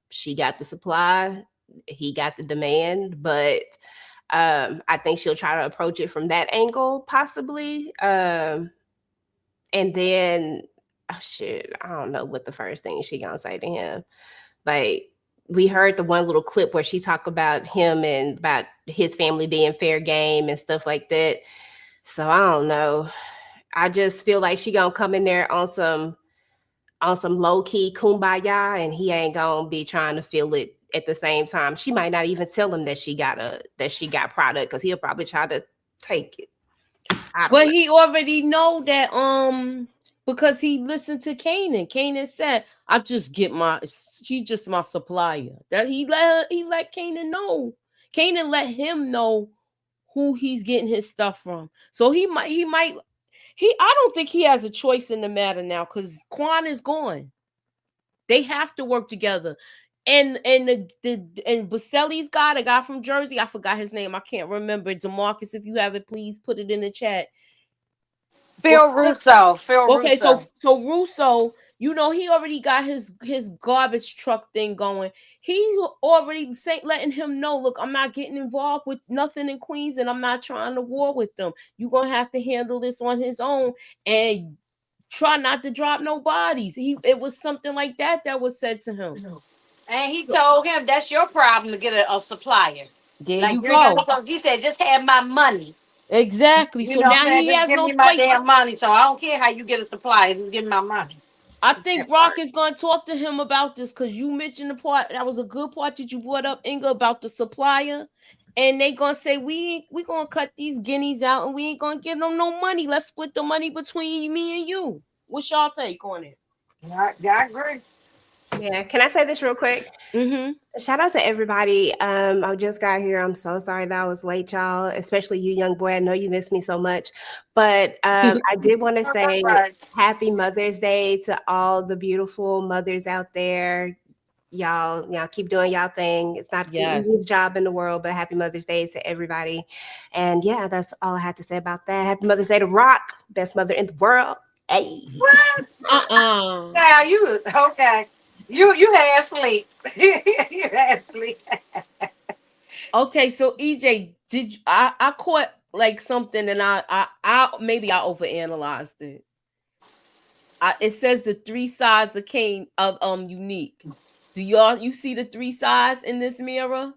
She got the supply, he got the demand, but I think she'll try to approach it from that angle, possibly. And then, oh shit, I don't know what the first thing she gonna say to him. Like, we heard the one little clip where she talked about him and about his family being fair game and stuff like that. So I don't know. I just feel like she gonna come in there on some low key kumbaya, and he ain't gonna be trying to feel it at the same time. She might not even tell him that she got product because he'll probably try to take it. But he already know that because he listened to Kanan. Kanan said, she's just my supplier. That he let Kanan know. Kanan let him know who he's getting his stuff from. So I don't think he has a choice in the matter now because Quan is gone. They have to work together. And Baselli's guy, the guy from Jersey, I forgot his name. I can't remember. DeMarcus, if you have it, please put it in the chat. Phil Russo. Okay, so Russo, you know, he already got his garbage truck thing going. He already letting him know, look, I'm not getting involved with nothing in Queens, and I'm not trying to war with them. You're gonna have to handle this on his own and try not to drop no bodies. It was something like that was said to him. And he told him, that's your problem to get a supplier. There like, you go. He said, just have my money. Exactly. So now he has no choice. My damn money. So I don't care how you get a supplier. Just give me my money. I think Brock is going to talk to him about this because you mentioned the part that was a good part that you brought up, Inga, about the supplier. And they going to say, we going to cut these guineas out and we ain't going to give them no money. Let's split the money between me and you. What's y'all take on it? I agree. Yeah, can I say this real quick? Mm-hmm. Shout out to everybody. I just got here. I'm so sorry that I was late, y'all, especially you, young boy. I know you missed me so much. But I did want to say happy Mother's Day to all the beautiful mothers out there. Y'all keep doing y'all thing. It's not the easiest job in the world, but happy Mother's Day to everybody. And yeah, that's all I have to say about that. Happy Mother's Day to Rock, best mother in the world. Hey. What? Now you okay. You had sleep. You had sleep. Okay, so EJ, did you, I caught like something and I maybe I overanalyzed it. It says the 3 sides of Kane of Unique. Do you see the 3 sides in this mirror?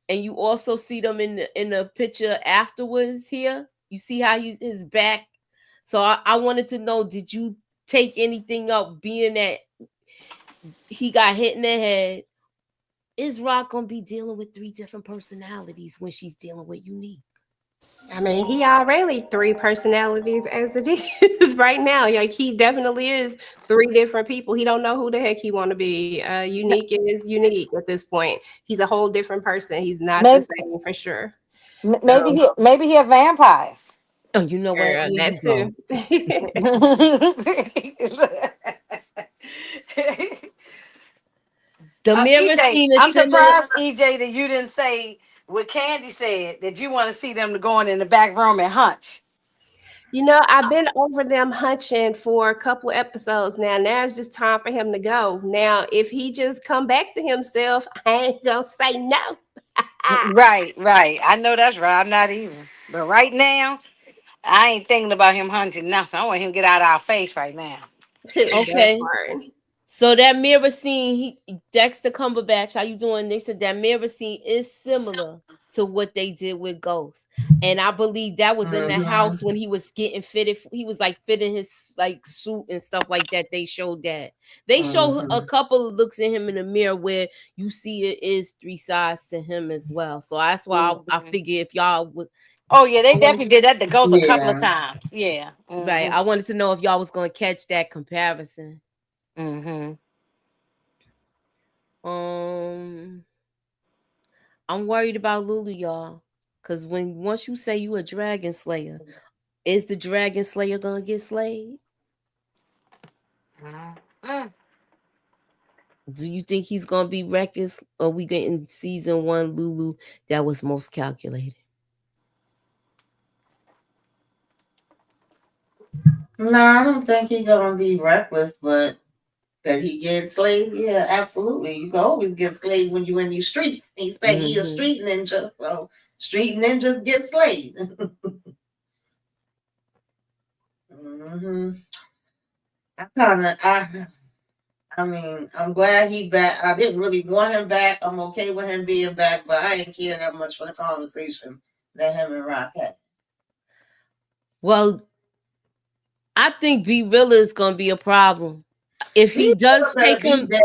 And you also see them in the picture afterwards here? You see how his back. So I wanted to know, did you take anything up being that he got hit in the head? Is Rock gonna be dealing with 3 different personalities when she's dealing with Unique? I mean, he already 3 personalities as it is right now. Like, he definitely is 3 different people. He don't know who the heck he want to be. Unique is unique at this point. He's a whole different person. He's not the same for sure. Maybe he a vampire. Oh, you know what? Girl, that too. The mirror scene is I'm similar. surprised, EJ, that you didn't say what Candy said, that you want to see them going in the back room and hunch. You know, I've been over them hunching for a couple episodes now. Now it's just time for him to go. Now, if he just come back to himself, I ain't gonna say no. Right. I know that's right. I'm not even. But right now, I ain't thinking about him hunching nothing. I want him to get out of our face right now. Okay. So that mirror scene, Dexter Cumberbatch, how you doing? They said that mirror scene is similar to what they did with Ghost. And I believe that was in the house when he was getting fitted. He was like fitting his like suit and stuff like that. They showed that. They show a couple of looks at him in the mirror where you see it is 3 sides to him as well. So that's why I figure if y'all would. Oh, yeah, they definitely did that to Ghost a couple of times. Yeah. Right. I wanted to know if y'all was going to catch that comparison. I'm worried about Lulu, y'all, because once you say you a dragon slayer, is the dragon slayer gonna get slayed? Do you think he's gonna be reckless, or we getting season 1 Lulu that was most calculated? No, I don't think he gonna be reckless, but that he gets slayed, yeah, absolutely. You can always get slayed when you in these streets. He say he a Mm-hmm. street ninja, so street ninjas get slayed. hmm I kind of, I mean, I'm glad he back. I didn't really want him back. I'm okay with him being back, but I ain't care that much for the conversation that him and Rock had. Well, I think B Rilla is gonna be a problem. If he Be does better take be him, dead.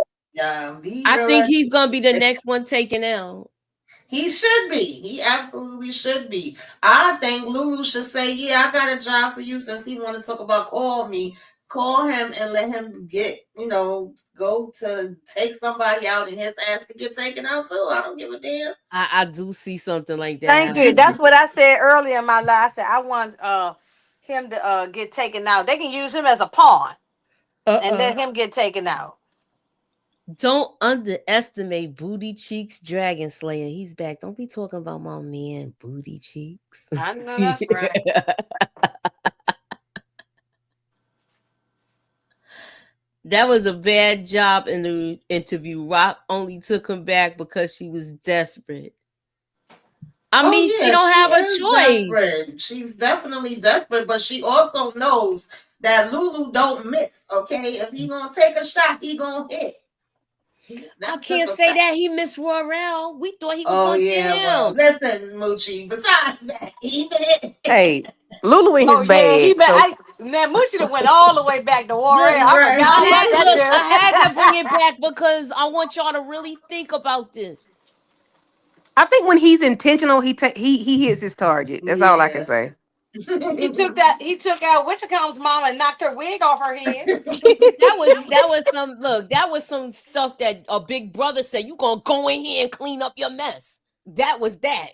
Be I think real. he's gonna be the next one taken out. He should be. He absolutely should be. I think Lulu should say, "Yeah, I got a job for you." Since he want to talk about call me, call him and let him get, go to take somebody out and his ass to get taken out too. I don't give a damn. I do see something like that Thank you. happening. That's what I said earlier in my life. I said I want him to get taken out. They can use him as a pawn and Uh-uh. let him get taken out. Don't underestimate Booty Cheeks Dragon Slayer. He's back. Don't be talking about my man Booty Cheeks. I know that's right. That was a bad job in the interview. Rock only took him back because she was desperate. I Oh mean, she yeah, don't she have a is choice. desperate. She's definitely desperate, but she also knows that Lulu don't miss. Okay, if he gonna take a shot, he gonna hit. I That's just can't a say fact. that he missed Royale. We thought he was Oh gonna get yeah, well, him. listen, Moochie. Besides that, even it. Hey, Lulu in Oh his yeah, he bag. been. So Man, Moochie done went all the way back to Warrior. Look, I Right. forgot all about I had to bring that it back because I want y'all to really think about this. I think when he's intentional, he hits his target. That's all I can Yeah. say. He took that. He took out Witchcom's mom and knocked her wig off her head. That was some stuff that a big brother said. You gonna go in here and clean up your mess. That was that.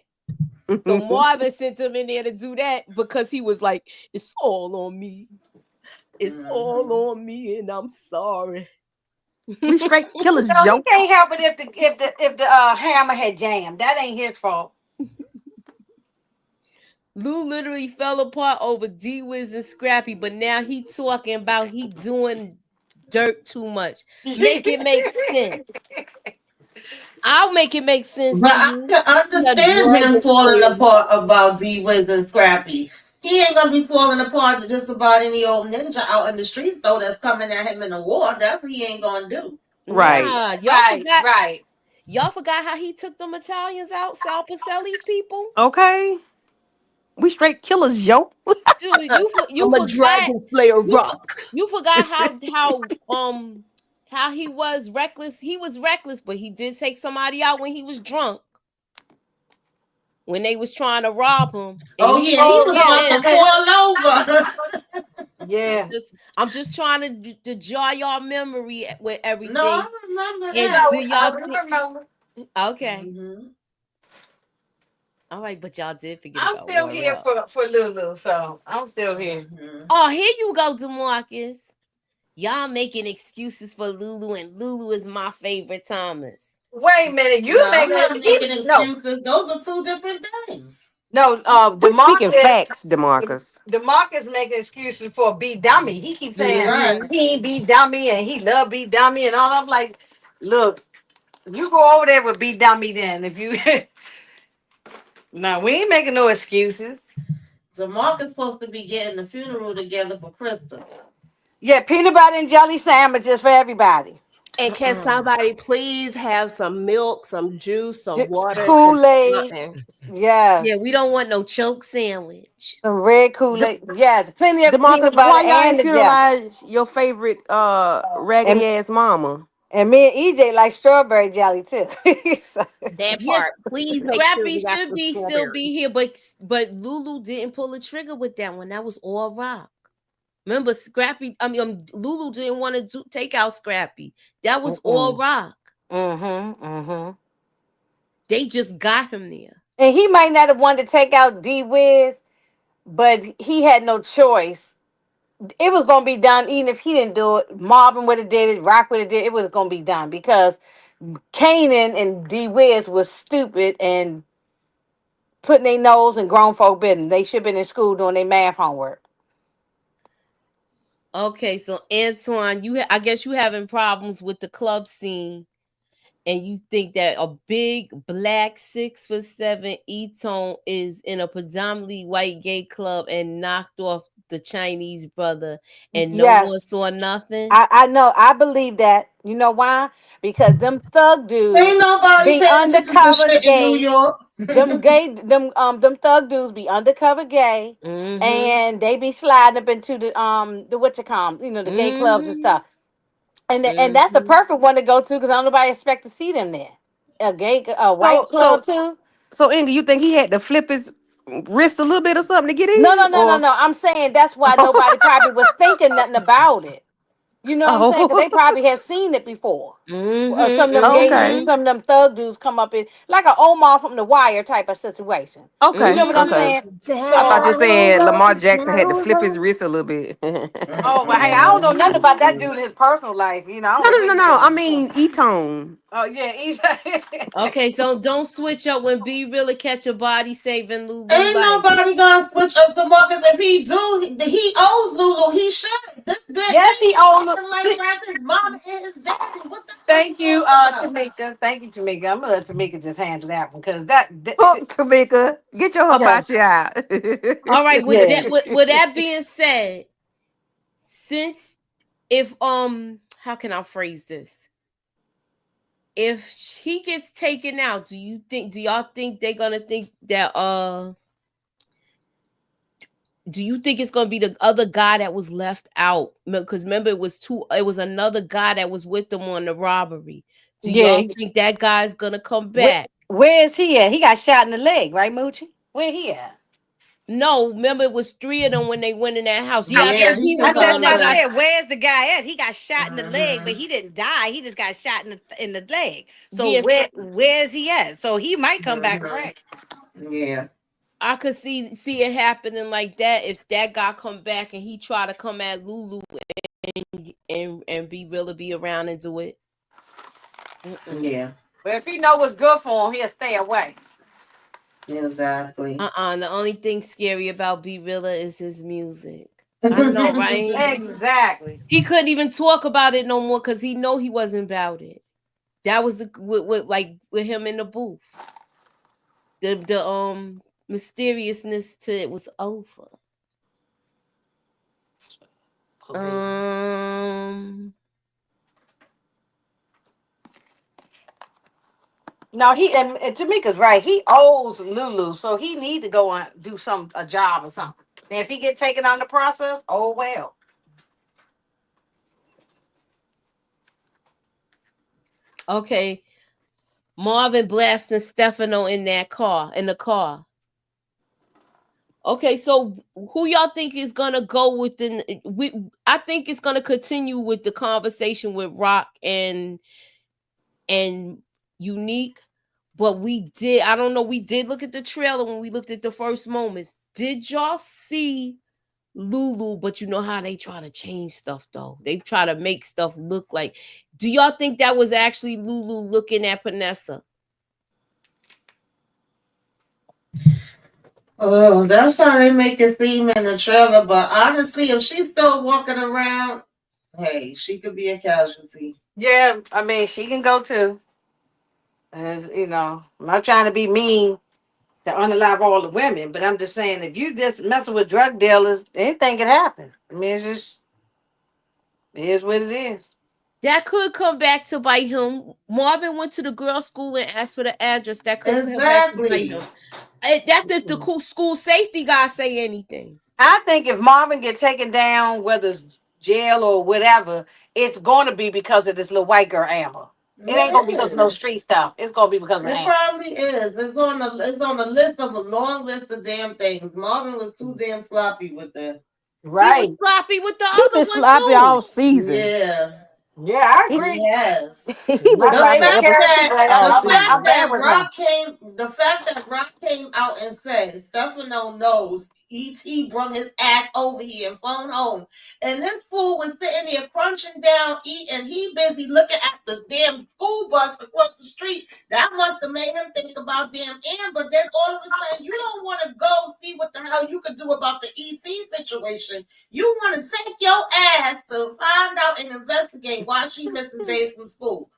So Marvin sent him in there to do that because he was like, "It's all on me. It's all Mhm. on me, and I'm sorry." We straight killers, No, he Joe. can't help it if the hammer had jammed. That ain't his fault. Lou literally fell apart over D Wiz and Scrappy, but now he talking about he doing dirt too much. Make it make sense. I'll make it make sense But to I you. can The understand him dragon falling slayer. apart about D Wiz and Scrappy. He ain't gonna be falling apart to just about any old ninja out in the streets though that's coming at him in the war. That's what he ain't gonna do. Right. Nah, Right, right. y'all forgot how he took them Italians out, Sal Pacelli's people. Okay. We straight killers, Joe. Dude, you I'm a forgot dragon slayer you rock. you forgot how he was reckless. He was reckless, but he did take somebody out when he was drunk. When they was trying to rob him, and Oh he yeah, he told Oh was yeah, about to them, fall over. yeah. I'm just trying to jar y'all memory with No, I everything. remember And that. do I y'all think remember. okay. Mm-hmm. All right, but y'all did forget I'm about still here Warrell. for Lulu, so I'm still here. Mm-hmm. Oh, here you go, DeMarcus. Y'all making excuses for Lulu, and Lulu is my favorite Thomas. Wait a minute, No, you I'm making not making no, excuses. Those are two different things. no. We speaking Demarcus, facts, Demarcus. Demarcus making excuses for B Dummy. He keeps saying Mm-hmm. Right. he B Dummy and he love B Dummy and all. I'm like, look, you go over there with B Dummy then. If you no, we ain't making no excuses. DeMarcus supposed to be getting the funeral together for Crystal. Yeah, peanut butter and jelly sandwiches for everybody. And can somebody please have some milk, some juice, some water? Cause Kool-Aid. Yeah, Yes. we don't want no choke sandwich. Some red De- Kool-Aid. Yes. Plenty of peanut Demarcus, butter why y'all and ain't the jelly. funeralize your favorite And raggedy ass mama? and me and EJ like strawberry jelly too. So, that Yes, part. Please make sure Scrappy we got should some be still strawberries. be here, but Lulu didn't pull the trigger with that one. That was all Rock. Remember, Scrappy. Lulu didn't want to take out Scrappy. That was all mm-mm. Rock. Mm-hmm. They just got him there. And he might not have wanted to take out D Wiz, but he had no choice. It was gonna be done even if he didn't do it. Marvin would have did it, Rock would have did it, it was gonna be done because Kanan and D Wiz was stupid and putting their nose in grown folk business. They should have been in school doing their math homework. Okay, so Antoine, I guess you having problems with the club scene, and you think that a big black 6'7" E-tone is in a predominantly white gay club and knocked off the Chinese brother, and no one Yes, saw nothing. I know. I believe that. You know why? Because them thug dudes Ain't nobody be paying attention to undercover shit in New gay. York. Them thug dudes be undercover gay, Mm-hmm. and they be sliding up into the what you call 'em, the gay clubs and Mm-hmm. stuff. And that's the Mm-hmm. perfect one to go to because nobody expect to see them there. A white So club so too. so Inga, you think he had to flip his wrist a little bit or something to get No, in? no, no, no, Or no. I'm saying that's why nobody probably was thinking nothing about it. You know what I'm saying? Because oh they probably had seen it before. Some of them Mm-hmm. gay, okay. Mm-hmm. some of them thug dudes come up in like a Omar from The Wire type of situation. You Okay. know what I'm Mm-hmm. Okay. saying? I thought you were saying Lamar Down, Jackson had to flip his down. wrist a little bit. Oh, well, hey, I don't know nothing about that dude in his personal life. I don't No, know no, what no, he's no. I doing. mean E-tone. Oh yeah, he's Okay, so don't switch up when B really catch a body saving Lulu Ain't life. nobody gonna switch up to Marcus. If he do, he owes Lulu. He should. This bitch yes, he ain't owns. acting like that's his mom and his daddy. What the fuck Thank you you, talking about? Tamika. Thank you, Tamika. I'm gonna let Tamika just handle that one because that. Hook, Tamika. Get your Okay. hibachi out. All right. Yeah. With that being said, since if how can I phrase this? If he gets taken out, do y'all think they're gonna think that do you think it's gonna be the other guy that was left out? Because remember, it was another guy that was with them on the robbery. Do Yeah. y'all think that guy's gonna come Where, back? where is he at? He got shot in the leg, right, Moochie? Where he at? No, remember it was three of them when they went in that house. Yeah, I Yeah, think he he I was was the That's one on why that I got. the. said, where's the guy at? He got shot in the leg, but Mhm. he didn't die. He just got shot in the leg. So Yes, where's he at? So he might come back Mhm. around. Yeah. I could see it happening like that if that guy come back and he try to come at Lulu and be around and do it. Mm-mm. Yeah. But if he know what's good for him, he'll stay away. Exactly. The only thing scary about B Rilla is his music. I know, right? Exactly. He couldn't even talk about it no more because he know he wasn't about it. That was with him in the booth. The mysteriousness to it was over. No, and Tamika's right. He owes Lulu, so he need to go and do a job or something. And if he get taken on the process, oh well. Okay. Marvin blasting Stefano in the car. Okay, so who y'all think is gonna go within? I think it's gonna continue with the conversation with Rock and Unique. But I don't know, we did look at the trailer when we looked at the first moments. Did y'all see Lulu? But you know how they try to change stuff though. They try to make stuff look like. Do y'all think that was actually Lulu looking at Vanessa? Oh, that's how they make it seem in the trailer. But honestly, if she's still walking around, hey, she could be a casualty. Yeah, I mean she can go too. As I'm not trying to be mean to unalive all the women, but I'm just saying if you just messing with drug dealers, anything can happen. I mean, it is what it is. That could come back to bite him. Marvin went to the girls' school and asked for the address. That could come back to bite Exactly. him. That's if the school safety guy say anything. I think if Marvin get taken down, whether it's jail or whatever, it's going to be because of this little white girl Amber. It ain't Yeah, gonna be it because of no is. street stuff. It's gonna be because of It Amber. probably is. It's on a list of a long list of damn things. Marvin was too damn sloppy with that. He was Right. sloppy with the He other been one sloppy all too. season. Yeah, Yeah, I He, agree. he has. he My been The sloppy favorite fact character, that but all the I'm fact season. bad that with him. Rock came out and said Stefano knows E.T. brought his ass over here and phone home, and this fool was sitting there crunching down eating. He busy looking at the damn school bus across the street. That must have made him think about damn Ann. But then all of a sudden, you don't want to go see what the hell you could do about the EC situation. You want to take your ass to find out and investigate why she missing days from school.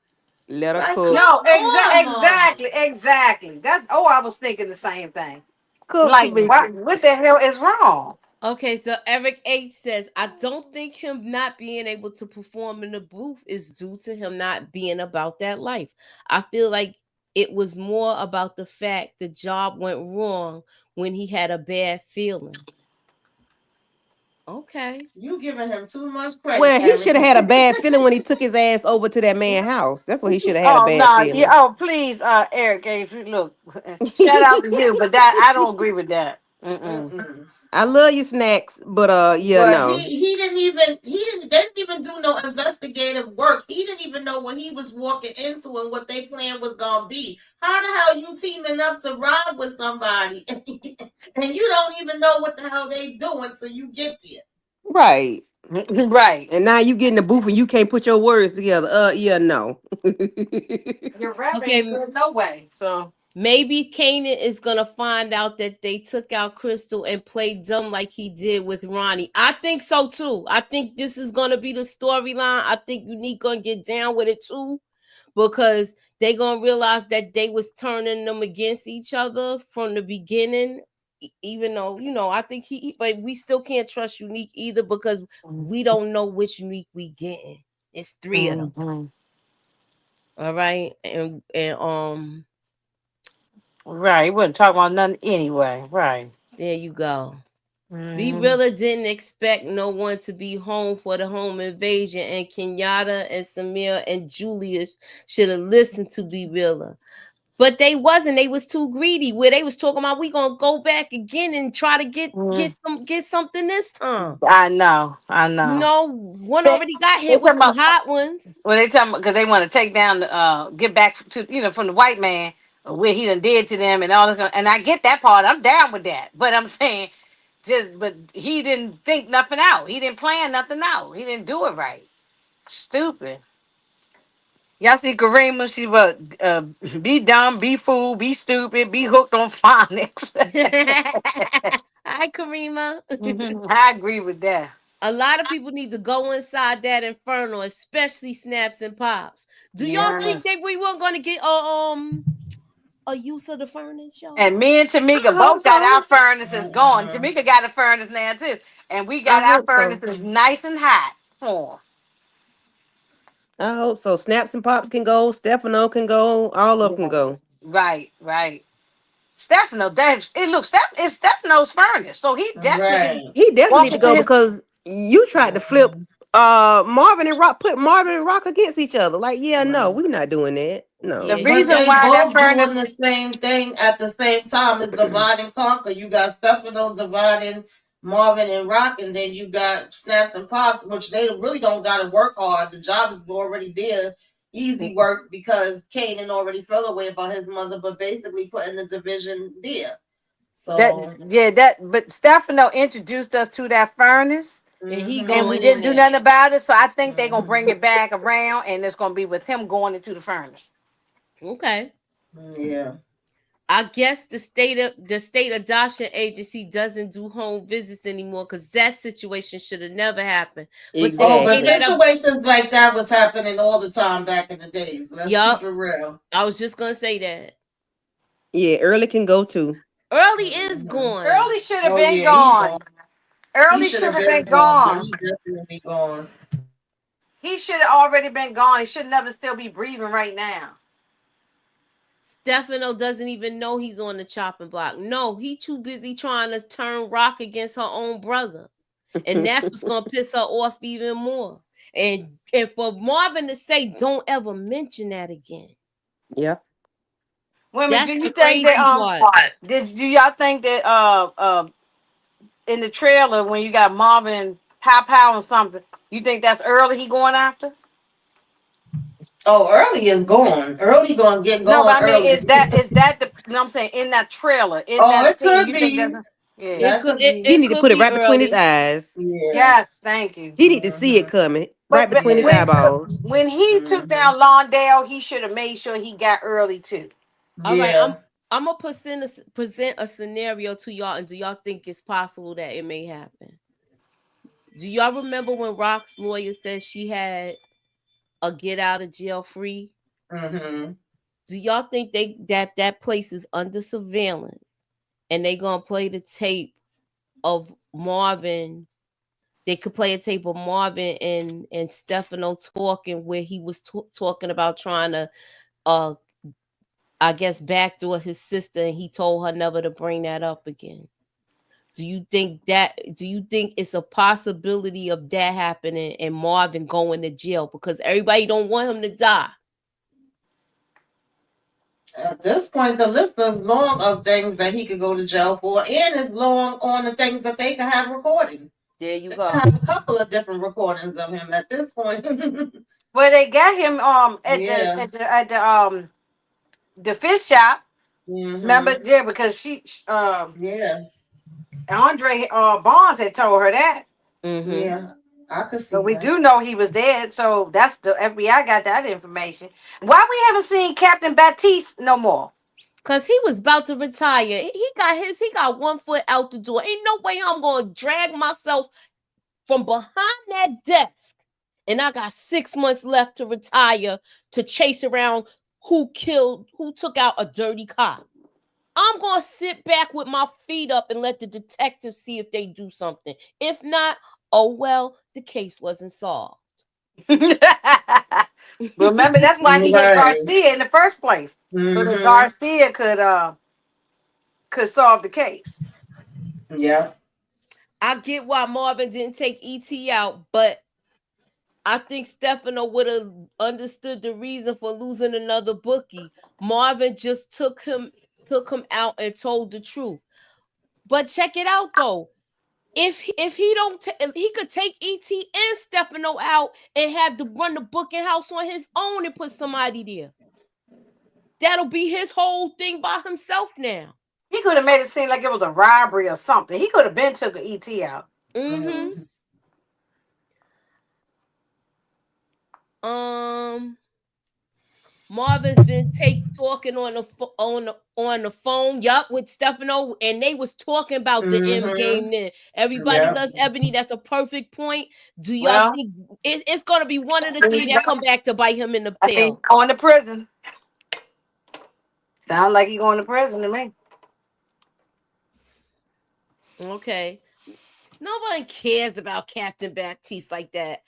Let her Like, cook. No, on. exactly. That's I was thinking the same thing. Cook, Like, Tamika. what the hell is wrong? Okay, so Eric H says, I don't think him not being able to perform in the booth is due to him not being about that life. I feel like it was more about the fact the job went wrong when he had a bad feeling. Okay. You giving him too much credit. Well, he Eric. should have had a bad feeling when he took his ass over to that man's house. That's what he should have had a Oh bad no, feeling. yeah. Oh please, Eric, if you look, shout out to you, but that I don't agree with that. Mm-mm. I love you, Snacks, but yeah, But no. he didn't even they didn't even do no investigative work. He didn't even know what he was walking into and what their plan was gonna be. How the hell you teaming up to ride with somebody and you don't even know what the hell they doing till you get there? Right. Right. And now you get in the booth and you can't put your words together. Yeah, no. Your rap Okay. ain't good no way. So Maybe Kanan is gonna find out that they took out Crystal and played dumb like he did with Ronnie. I think so too. I think this is gonna be the storyline. I think Unique gonna get down with it too, because they gonna realize that they was turning them against each other from the beginning. Even though I think but we still can't trust Unique either because we don't know which Unique we getting. It's 3 of them. All right, and right, we wouldn't talk about nothing anyway. Right. there you go. We really didn't expect no one to be home for the home invasion, and Kenyatta and Samir and Julius should have listened to Be Realer. But they wasn't. They was too greedy. Where they was talking about we gonna go back again and try to get something this time. I know. One They- already got they hit with talking some hot ones. Well, they talking because they want to take down the get back to from the white man what he done did to them and all this. And I get that part. I'm down with that. But I'm saying but he didn't think nothing out. He didn't plan nothing out. He didn't do it right. Stupid. Y'all see Karima? She be dumb, be fool, be stupid, be hooked on phonics. Hi, Karima. I agree with that. A lot of people need to go inside that inferno, especially Snaps and Pops. Do y'all think we weren't going to get a use of the furnace, y'all? And me and Tamika both got our furnaces going. Tamika got a furnace now too, and we got our furnaces nice and hot for 'em. I hope so. Snaps and Pops can go. Stefano can go. All of them can go. Right. Stefano, it's Stefano's furnace, so he definitely He definitely need to go his- because you tried to flip Marvin and Rock, put Marvin and Rock against each other. Like, no, we're not doing that. No. The Yeah, reason But they why that both furnace doing the same thing at the same time is divide and conquer. You got Stefano dividing Marvin and Rock, and then you got Snaps and Pops, which they really don't got to work hard. The job is already there. Easy work because Kanan already felt away about his mother, but basically putting the division there. So but Stefano introduced us to that furnace. and he And going we in didn't do there. nothing about it, so I think they're gonna bring it back around, and it's gonna be with him going into the furnace. Okay. Yeah. I guess the state adoption agency doesn't do home visits anymore because that situation should have never happened. But But situations like that was happening all the time back in the days. Let's keep it real. I was just gonna say that. Yeah, Early can go too. Early is gone. Early should have been gone. Early should have been gone. He definitely gone. He should have already been gone. He should never still be breathing right now. Stefano doesn't even know he's on the chopping block. No, he too busy trying to turn Rock against her own brother. And that's what's gonna piss her off even more. And for Marvin to say, don't ever mention that again. Yeah. Women, do you think that do y'all think that in the trailer when you got Marvin Pow and something, you think that's Early he going after? Oh, Early is gone. Early gonna get No, gone. but I mean, is that the? You know what I'm saying, in that trailer, that it scene, could you be. think that's He need to put it right between his eyes. Yeah. Yes, thank you. He need to see it coming right between his eyeballs. When he took down Lawndale, he should have made sure he got Early too. All right, I'm gonna present a scenario to y'all, and do y'all think it's possible that it may happen? Do y'all remember when Rock's lawyer said she had a get out of jail free? Mm-hmm. Do y'all think that place is under surveillance, and they gonna play the tape of Marvin? They could play a tape of Marvin and Stefano talking, where he was talking about trying to, I guess, backdoor his sister, and he told her never to bring that up again. Do you think it's a possibility of that happening and Marvin going to jail, because everybody don't want him to die? At this point, the list is long of things that he could go to jail for, and it's long on the things that they can have recording. There you They go. can have a couple of different recordings of him at this point. Well, they got him at the fish shop. Mm-hmm. Remember, yeah, because Yeah. Andre Barnes had told her that. Mm-hmm. Yeah, I could see So we that. do know he was dead. So that's the FBI got that information. Why we haven't seen Captain Baptiste no more? Cause he was about to retire. He got 1 foot out the door. Ain't no way I'm gonna drag myself from behind that desk, and I got 6 months left to retire, to chase around who took out a dirty cop. I'm gonna sit back with my feet up and let the detectives see if they do something. If not, oh well, the case wasn't solved. Remember, that's why he had Garcia in the first place, so that Garcia could solve the case. Yeah. I get why Marvin didn't take ET out, but I think Stefano would have understood the reason for losing another bookie. Marvin just took him out and told the truth. But check it out though. If he don't, he could take ET and Stefano out and have to run the booking house on his own and put somebody there. That'll be his whole thing by himself now. He could have made it seem like it was a robbery or something. He could have been took an ET out. Mm-hmm. Marvin's been talking on the phone, with Stefano, and they was talking about the M game then. Everybody loves Ebony. That's a perfect point. Do y'all think it's gonna be one of the three that come back to bite him in the tail? I think going to prison. Sound like he going to prison to me. Okay. Nobody cares about Captain Baptiste like that.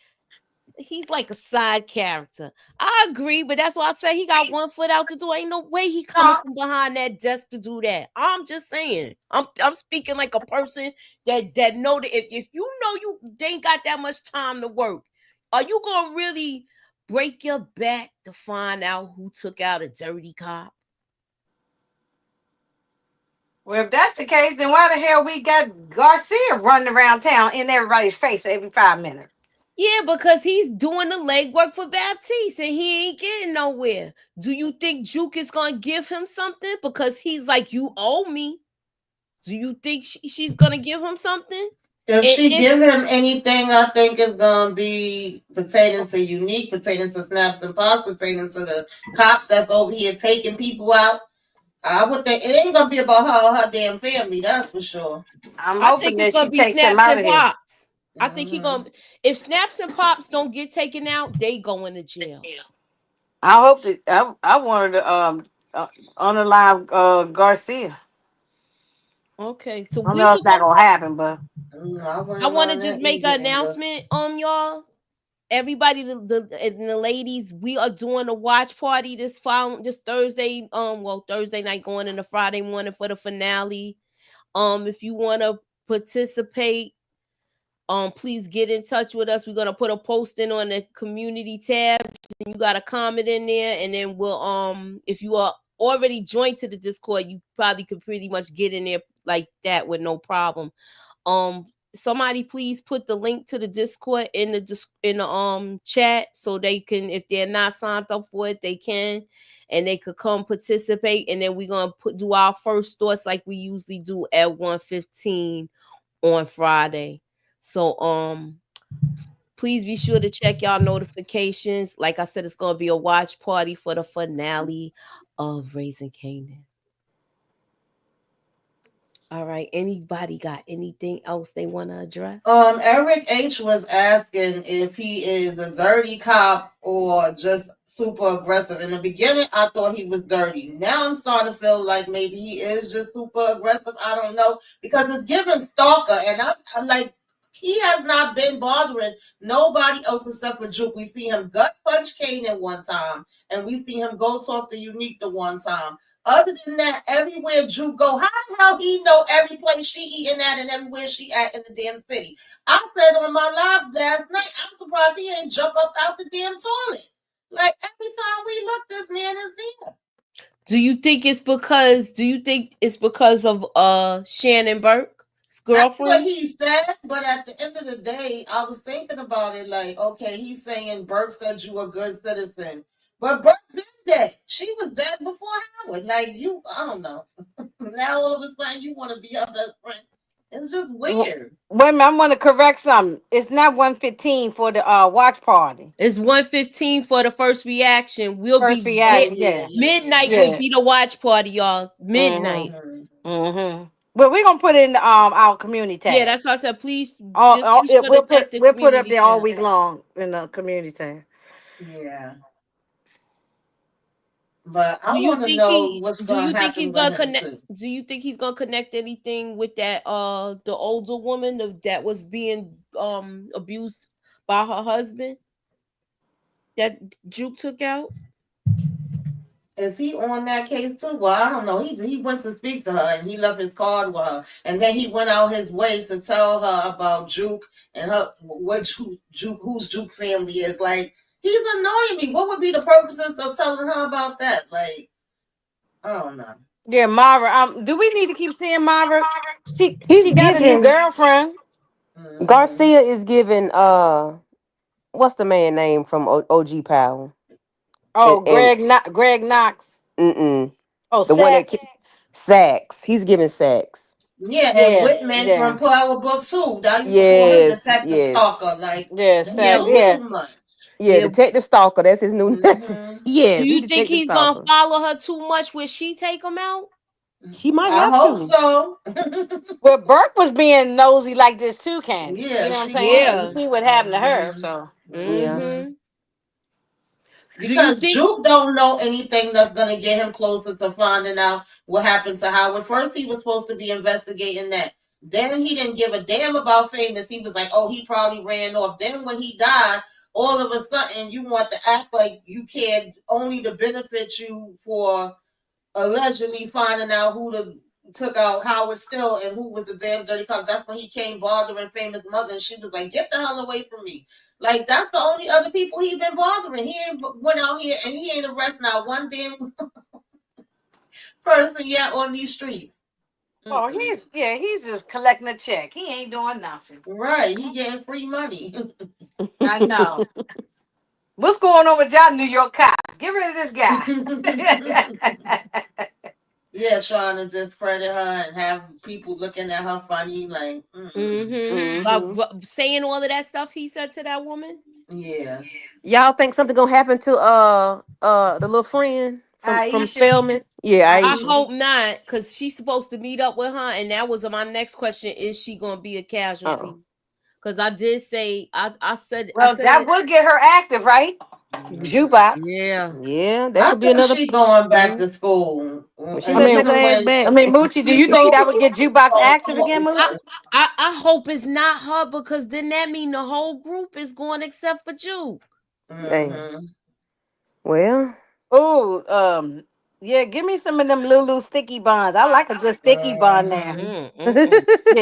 He's like a side character. I agree, but that's why I say he got 1 foot out the door. Ain't no way he coming from behind that desk to do that. I'm just saying. I'm speaking like a person that know that if you know you ain't got that much time to work, are you gonna really break your back to find out who took out a dirty cop? Well, if that's the case, then why the hell we got Garcia running around town in everybody's face every 5 minutes? Yeah, because he's doing the legwork for Baptiste and he ain't getting nowhere. Do you think Juke is going to give him something? Because he's like, you owe me. Do you think she's going to give him something? If she give him anything, I think it's going to be pertaining to Unique, pertaining to Snaps and Pops, pertaining to the cops that's over here taking people out. I would think it ain't going to be about her damn family, that's for sure. I think it's going to be Snaps and Pops. I think he gonna. If Snaps and Pops don't get taken out, they going to jail. I hope that I wanted to underline Garcia. Okay, so I know it's not gonna happen, but I want to just make an announcement, y'all. Everybody, the ladies, we are doing a watch party this Thursday. Thursday night going into Friday morning for the finale. If you want to participate, please get in touch with us. We're gonna put a posting on the community tab. You got a comment in there, and then we'll if you are already joined to the Discord, you probably could pretty much get in there like that with no problem. Somebody please put the link to the Discord in the chat so they can, if they're not signed up for it, they can, and they could come participate. And then we're gonna do our first thoughts like we usually do at 1:15 on Friday. So please be sure to check y'all notifications. Like I said, it's gonna be a watch party for the finale of Raising Kanan. All right. Anybody got anything else they want to address? Eric H was asking if he is a dirty cop or just super aggressive. In the beginning, I thought he was dirty. Now I'm starting to feel like maybe he is just super aggressive. I don't know because it's given stalker, and I'm like, he has not been bothering nobody else except for Juke. We see him gut punch Kanan one time, and we see him go talk to Unique the one time. Other than that, everywhere Drew go, how the hell he know every place she eating at and everywhere she at in the damn city? I said on my live last night, I'm surprised he ain't jump up out the damn toilet. Like every time we look, this man is there. Do you think it's because of Shannon Burke's That's what girlfriend? he said, but at the end of the day, I was thinking about it like, okay, he's saying Burke said you a good citizen. But Burke been dead. She was dead before Howard. Like you, I don't know. Now all of a sudden you want to be her best friend. It's just weird. Wait a minute, I want to correct something. It's not 1:15 for the watch party. It's 1:15 for the first reaction. We'll First be reaction, yeah. midnight will Yeah. be the watch party, y'all. Midnight. Mm-hmm. But we're gonna put it in our community tab. Yeah, that's why I said please just push for we'll the Tech the put up community there all tab. week long in the community tab. Yeah. But I Do you want to think know he what's do going you to think he's happen gonna with him connect too. do you think he's gonna connect anything with that the older woman that was being abused by her husband that Juke took out? Is he on that case too? Well, I don't know. He went to speak to her and he left his card with her, and then he went out his way to tell her about Juke and her whose Juke family is. Like he's annoying me. What would be the purposes of telling her about that? Like I don't know. Yeah, Mara. Do we need to keep seeing Mara? She He's got a new giving girlfriend. Garcia is giving what's the man name from OG Powell? Oh, And Greg Knox. mm-mm. Oh, The one that Sex. Sacks. He's giving Sacks. Yeah, and Yeah, Whitman from Power Book 2. I used to call him Yes, Detective yes. Stalker. Like yeah, he Yeah, Sex. do Yeah. too much. Yeah, Detective Stalker. That's his new message. do Yes, he you think Detective he's gonna Stalker. follow her too much where she take him out? She might I have hope to. so. Well, Burke was being nosy like this too, Candy. You Yeah, know what I'm she saying? You Yeah. was. see what happened to her. So Yeah. Do you Because think Juke don't know anything that's gonna get him closer to finding out what happened to Howard. First, he was supposed to be investigating that. Then he didn't give a damn about Famous. He was like, "Oh, he probably ran off." Then when he died, all of a sudden you want to act like you cared only to benefit you for allegedly finding out took out Howard Still and who was the damn dirty cop. That's when he came bothering Famous mother, and she was like, "Get the hell away from me!" Like that's the only other people he been bothering. He ain't went out here and he ain't arrested not one damn person yet on these streets. oh, he's just collecting a check. He ain't doing nothing. Right, he getting free money. I know. What's going on with y'all New York cops? Get rid of this guy. Yeah, trying to discredit her and have people looking at her funny, like, saying all of that stuff he said to that woman? yeah. Y'all think something gonna happen to the little friend from Aisha. Spelman? Yeah, I Aisha. hope not, because she's supposed to meet up with her, and that was my next question: is she gonna be a casualty? Because I did say I said that would get her active, right? Jukebox. Yeah, that I could be think another. she going back to school. She better take her ass back. Moochie, do you think that would get Jukebox active again, Moochie? I hope it's not her, because then that mean the whole group is going except for Juke. Dang. Well. Oh, yeah, give me some of them Lulu sticky buns. I like a good sticky bun now. Yeah,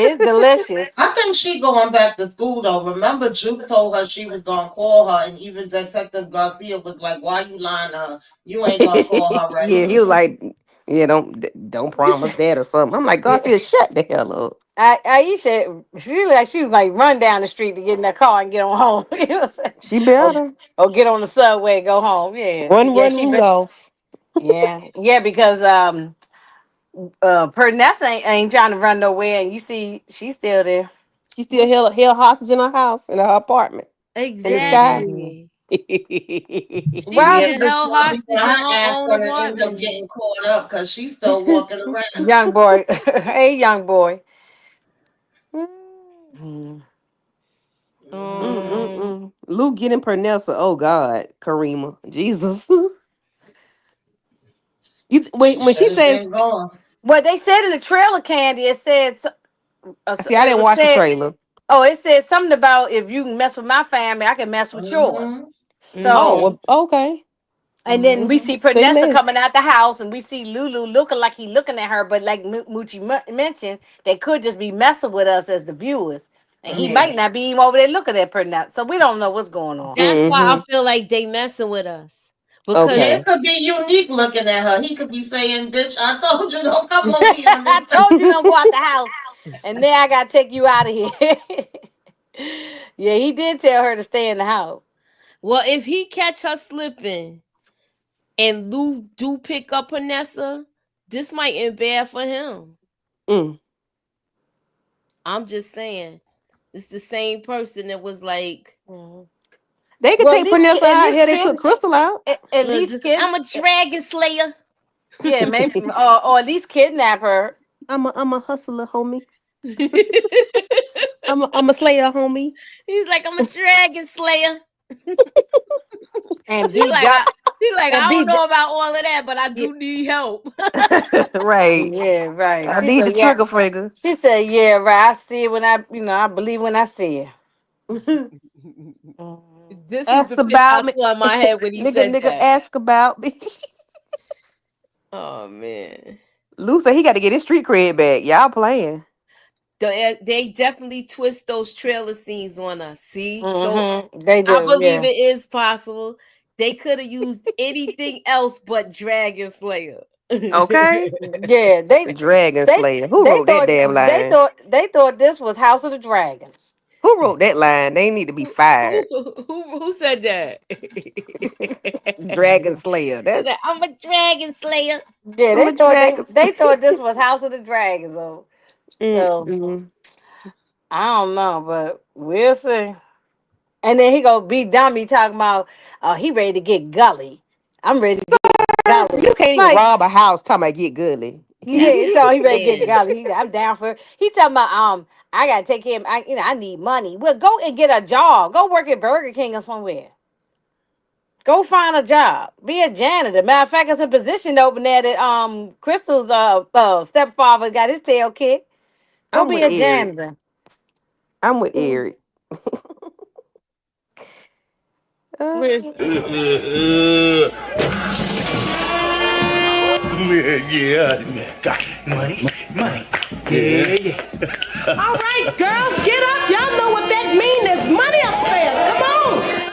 it's delicious. I think she going back to school though. Remember, Juke told her she was gonna call her, and even Detective Garcia was like, "Why you lying to her? You ain't gonna call her right." Yeah, he was like, "Yeah, don't promise that or something." I'm like, Garcia, shut the hell up. Aisha, she was like run down the street to get in that car and get on home. You know what I'm saying? She better. Or get on the subway and go home. Yeah. Run, Rudolph. Yeah, because Pernessa ain't trying to run nowhere, and you see she's still there. She still held hostage in her house, in her apartment. Exactly. In the sky. She Why being did the held Her hostage in her ass own gonna end up apartment. getting caught up because she's still walking around. young boy, hey young boy. Mm. Um, Luke getting Pernessa. Oh God, Karima, Jesus. She When she should have been says, gone. Well, they said in the trailer, Candy, it said see, I it didn't was watch the said. trailer. Oh, it said something about if you mess with my family, I can mess with yours. Mm-hmm. Oh, So, mm-hmm, well, okay. and then we Mm-hmm. see Say Pernessa less. coming out the house, and we see Lulu looking like he looking at her, but like Moochie mentioned, they could just be messing with us as the viewers, and he yeah. might not be even over there looking at Pernessa. So we don't know what's going on. That's why I Mm-hmm. feel like they messing with us because Yeah, it Okay. could be unique looking at her. He could be saying, "Bitch, I told you don't come over here on this." I told you don't go out the house, and now I gotta take you out of here. Yeah, he did tell her to stay in the house. well, if he catch her slipping and Lou do pick up Vanessa, this might end bad for him. Mm. I'm just saying, it's the same person that was like, Mhm. They could Well, take Pernessa out. Hell, they took Crystal out. at "Look, least this, kid, I'm a dragon slayer." yeah, maybe, or at least kidnap her. I'm a hustler, homie. I'm a slayer, homie. He's like, "I'm a dragon slayer." And She be like, God and I don't be know about all of that, but I yeah, do need help. Right. yeah, right. I need the trigger finger. She said, yeah, right. I see it when I believe when I see it. Mhm. This is Ask the picture I about me. saw in my head when he said Nigga, that. ask about me. Oh man. Lou said he got to get his street cred back. Y'all playing. They definitely twist those trailer scenes on us. See? So They I do, believe yeah. it is possible. They could have used anything else but Dragon Slayer. Okay. Yeah, The Dragon they Slayer. Who wrote that damn line? they thought this was House of the Dragons. Who wrote that line? They need to be fired. Who said that? Dragon Slayer. He's like, That's I'm a Dragon Slayer. Yeah, I'm a Dragon they Slayer. thought this was House of the Dragons. So Mm. I don't know, but we'll see. And then he go be dummy talking about he ready to get gully. I'm ready to get gully. You can't even Like, rob a house talking about get goodly. yeah, That's it's what all he he's ready to get saying. gully. I'm down for it. He talking about I gotta take care of I need money. Well, go and get a job. Go work at Burger King or somewhere. Go find a job. Be a janitor. Matter of fact, it's a position open there that Crystal's stepfather got his tail kicked. Go I'm be with a Eric. janitor. I'm with Eric. Where's- Yeah, got money, money. Yeah, yeah. All right, girls, get up. Y'all know what that means. There's money upstairs. Come on.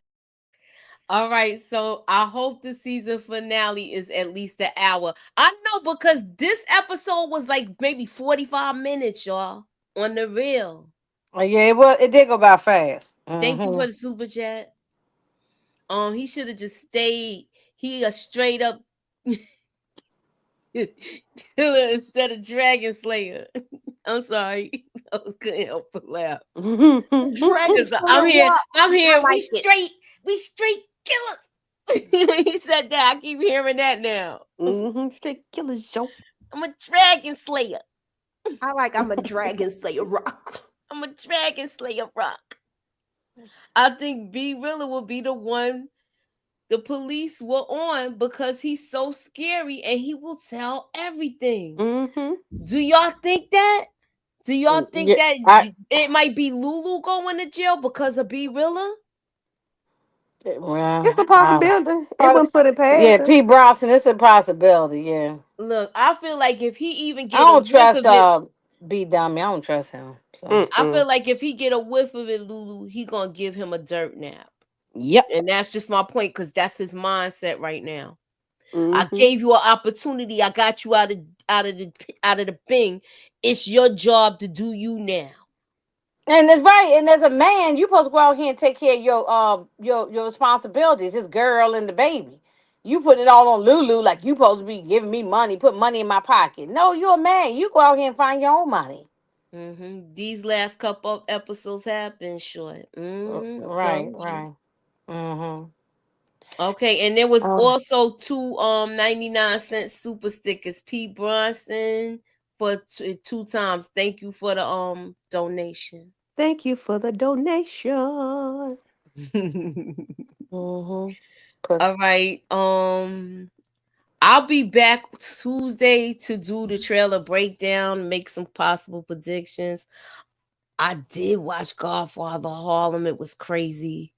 All right, so I hope the season finale is at least an hour. I know because this episode was like maybe 45 minutes, y'all, on the real. Oh yeah, it did go by fast. Thank you Mhm. for the super chat. He should have just stayed. He a straight up killer instead of Dragon Slayer. I'm sorry. I couldn't help but laugh. Dragon I'm here. I like We it. straight killers. When he said that, I keep hearing that now. Straight killer show. I'm a Dragon Slayer. I'm a Dragon Slayer rock. I'm a Dragon Slayer rock. I think B Rilla will be the one the police were on because he's so scary and he will tell everything. Do y'all think that? Do y'all think that it might be Lulu going to jail because of B Rilla? Well, It's a possibility. It wouldn't put it yeah, past her. Pete Bronson, it's a possibility. Yeah, Look, I feel like if he even I get a don't whiff trust of it, B Dummy. I don't trust him. So. I feel like if he get a whiff of it, Lulu, he gonna give him a dirt nap. Yep. And that's just my point because that's his mindset right now. I gave you an opportunity. I got you out of the thing. It's your job to do you now. And that's right. And as a man, you supposed to go out here and take care of your responsibilities, this girl and the baby. You put it all on Lulu like you supposed to be giving me money, put money in my pocket. No, you're a man. You go out here and find your own money. These last couple of episodes have been short. Right. Mm-hmm. Okay, and there was also two 99-cent super stickers. Pete Bronson for 2 times. Thank you for the donation. Thank you for the donation. All right. I'll be back Tuesday to do the trailer breakdown, make some possible predictions. I did watch Godfather Harlem. It was crazy.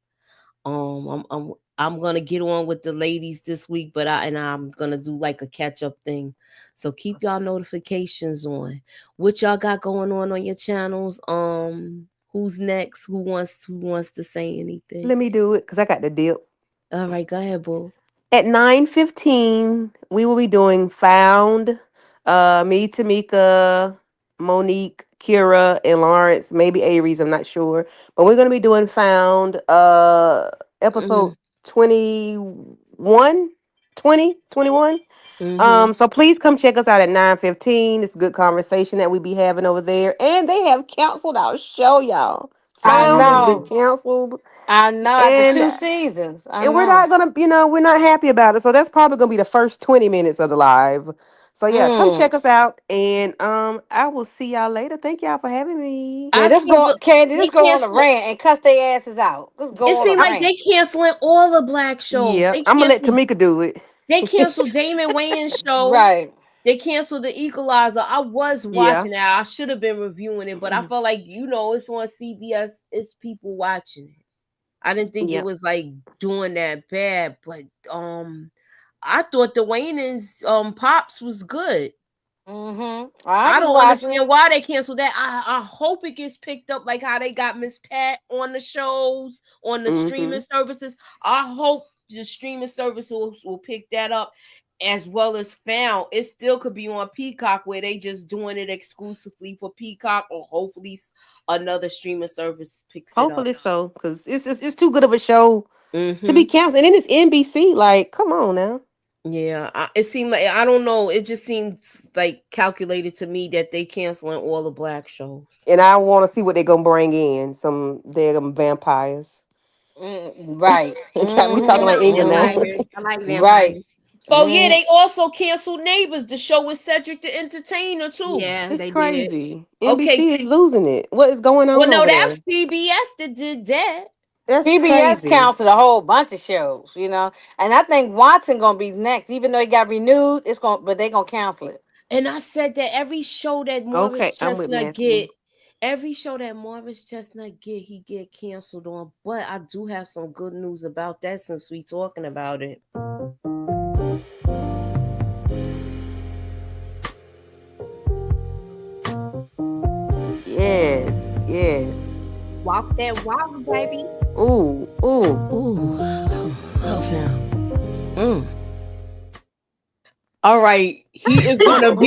I'm gonna get on with the ladies this week, but I'm gonna do like a catch up thing. So keep y'all notifications on. What y'all got going on your channels? Who's next? Who wants to say anything? Let me do it because I got the dip. All right, go ahead, boo. At 9:15, we will be doing Found. Me, Tamika, Monique, Kira, and Lawrence. Maybe Aries, I'm not sure. But we're gonna be doing Found episode 21. So please come check us out at 9:15. It's a good conversation that we be having over there. And they have canceled our show, y'all. Found has been canceled. I know, after 2 seasons. And we're not gonna, we're not happy about it. So that's probably gonna be the first 20 minutes of the live. So yeah, come check us out, and I will see y'all later. Thank y'all for having me. Yeah, let's go, Candy. Let's go on a rant and cuss their asses out. Let's go. It seems like they canceling all the black shows. Yeah, I'm gonna let Tamika do it. They canceled Damon Wayans' show. Right. They canceled The Equalizer. I was watching that. I should have been reviewing it, but I felt like, it's on CBS. It's people watching it. I didn't think it was like doing that bad, but I thought the Wayans Pops was good. I don't understand why they canceled that. I hope it gets picked up like how they got Miss Pat on the shows, on the streaming services. I hope the streaming services will pick that up, as well as Found. It still could be on Peacock, where they just doing it exclusively for Peacock, or hopefully another streaming service picks it up. Hopefully so, because it's too good of a show to be canceled. And then it's NBC. Like, come on now. Yeah, it seemed like, I don't know. It just seems like calculated to me that they canceling all the black shows. And I want to see what they're gonna bring in. Some damn vampires. Right. We talking like Inga now. I like vampires. Right. Oh yeah, they also canceled Neighbors, the show with Cedric the Entertainer too. Yeah, it's they crazy. did. NBC is losing it. What is going on? Well, no, over that's there? CBS that did that. That's PBS crazy. canceled a whole bunch of shows, and I think Watson gonna be next, even though he got renewed. But they gonna cancel it. And I said that every show that Morris Chestnut get, he get canceled on. But I do have some good news about that since we talking about it. Yes. Walk that walk, baby. Ooh. Oh, fam. All right, he is gonna be.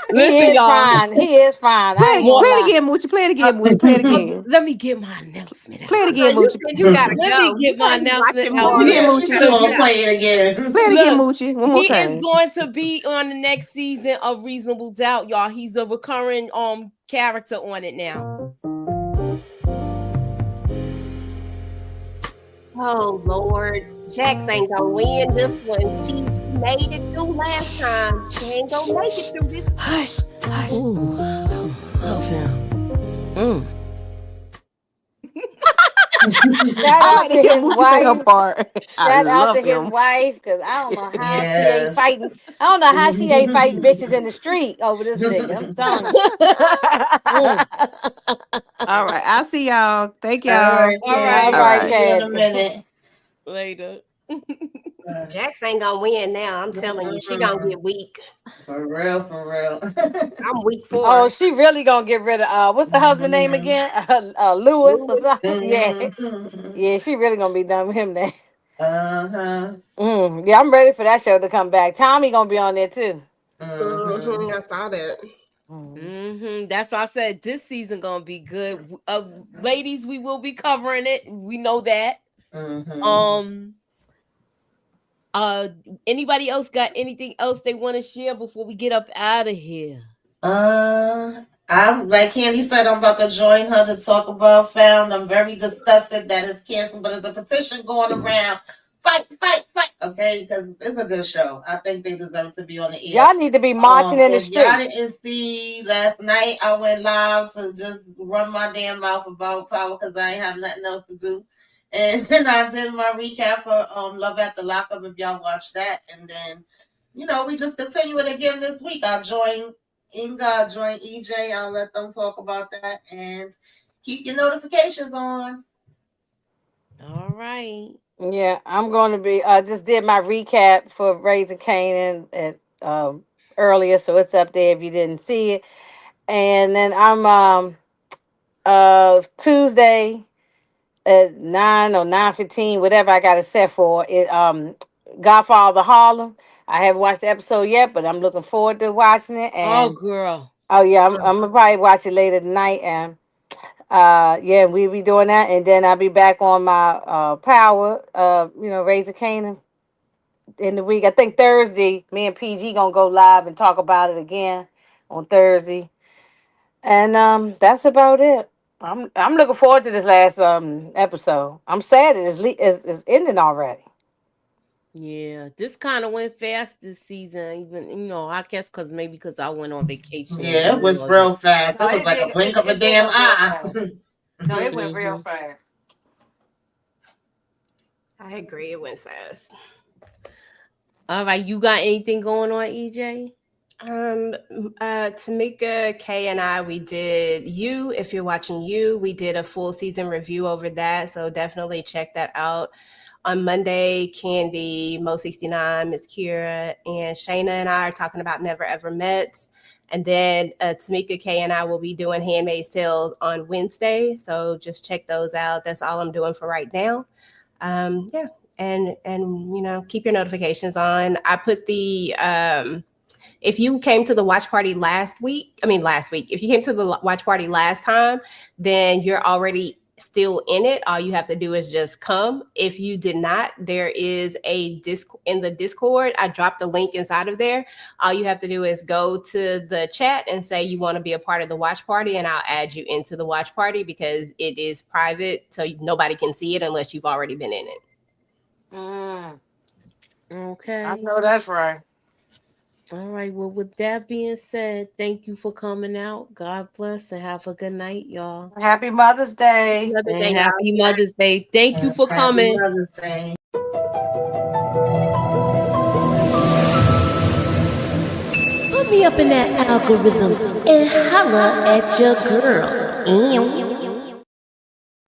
Listen, y'all. He is fine. Play it again, Moochie. Play it again. Let me get my announcement out. Play it again, Moochie. You gotta Let go. me get my announcement out. Oh, yeah, she gonna play it again. Play it again, Moochie. One more time. He is going to be on the next season of Reasonable Doubt, y'all. He's a recurring character on it now. Oh Lord, Jax ain't gonna win this one. She made it through last time. She ain't gonna make it through this. Hush. Ooh, oh, fam. Shout out to his wife. Shout out to his wife, because I don't know how she ain't fighting. I don't know how she ain't fighting bitches in the street over this nigga. I'm telling you. All right, I'll see y'all. Thank y'all. All right, In a minute. Later. Jax ain't gonna win now. I'm telling you, she gonna get weak. For real. I'm weak for Oh, her. she really gonna get rid of what's the husband name again? Lewis or something. Yeah, she really gonna be done with him now. Yeah, I'm ready for that show to come back. Tommy gonna be on there too. I saw that. That's why I said this season gonna be good. Ladies, we will be covering it. We know that. Anybody else got anything else they want to share before we get up out of here? I'm like Candy said, I'm about to join her to talk about Found. I'm very disgusted that it's canceled, but there's a petition going around fight. Okay, because it's a good show. I think they deserve to be on the air. Y'all need to be marching in the If y'all street. didn't see last night, I went live to just run my damn mouth about power because I ain't have nothing else to do. And then I did my recap for Love at the Lockup if y'all watched that. And then, we just continue it again this week. I'll join INGA, I'll join EJ. I'll let them talk about that. And keep your notifications on. All right. Yeah, I'm going to be. Just did my recap for Raising Canaan at earlier, so it's up there if you didn't see it. And then I'm Tuesday at 9 or 9:15, whatever I got it set for. It Godfather Harlem. I haven't watched the episode yet, but I'm looking forward to watching it. Oh, And girl. oh yeah, I'm gonna probably watch it later tonight. And yeah, we be doing that, and then I'll be back on my power. Raising Canaan in the week. I think Thursday, me and PG gonna go live and talk about it again on Thursday. And that's about it. I'm looking forward to this last episode. I'm sad it's ending already. Yeah, this kind of went fast this season. Even I guess because I went on vacation. Yeah, it was real fast. No, it was like a blink of a damn eye. No, it went real fast. I agree. It went fast. All right, you got anything going on, EJ? Tamika, Kay, and I, we did You. If you're watching You, we did a full season review over that. So definitely check that out. On Monday, KHANDI, Mo69, Miss Kira, and Shayna and I are talking about Never Ever Met. And then Tamika, Kay, and I will be doing Handmaid's Tale on Wednesday. So just check those out. That's all I'm doing for right now. Yeah. And keep your notifications on. I put the if you came to the watch party last week, if you came to the watch party last time, then you're already still in it. All you have to do is just come. If you did not, there is a in the Discord. I dropped the link inside of there. All you have to do is go to the chat and say you want to be a part of the watch party, and I'll add you into the watch party because it is private, so nobody can see it unless you've already been in it. Okay. I know that's right. All right. Well, with that being said, thank you for coming out. God bless and have a good night, y'all. Happy Mother's Day. Happy Mother's Day. Thank you for coming. Happy Mother's Day. Put me up in that algorithm and holla at your girl.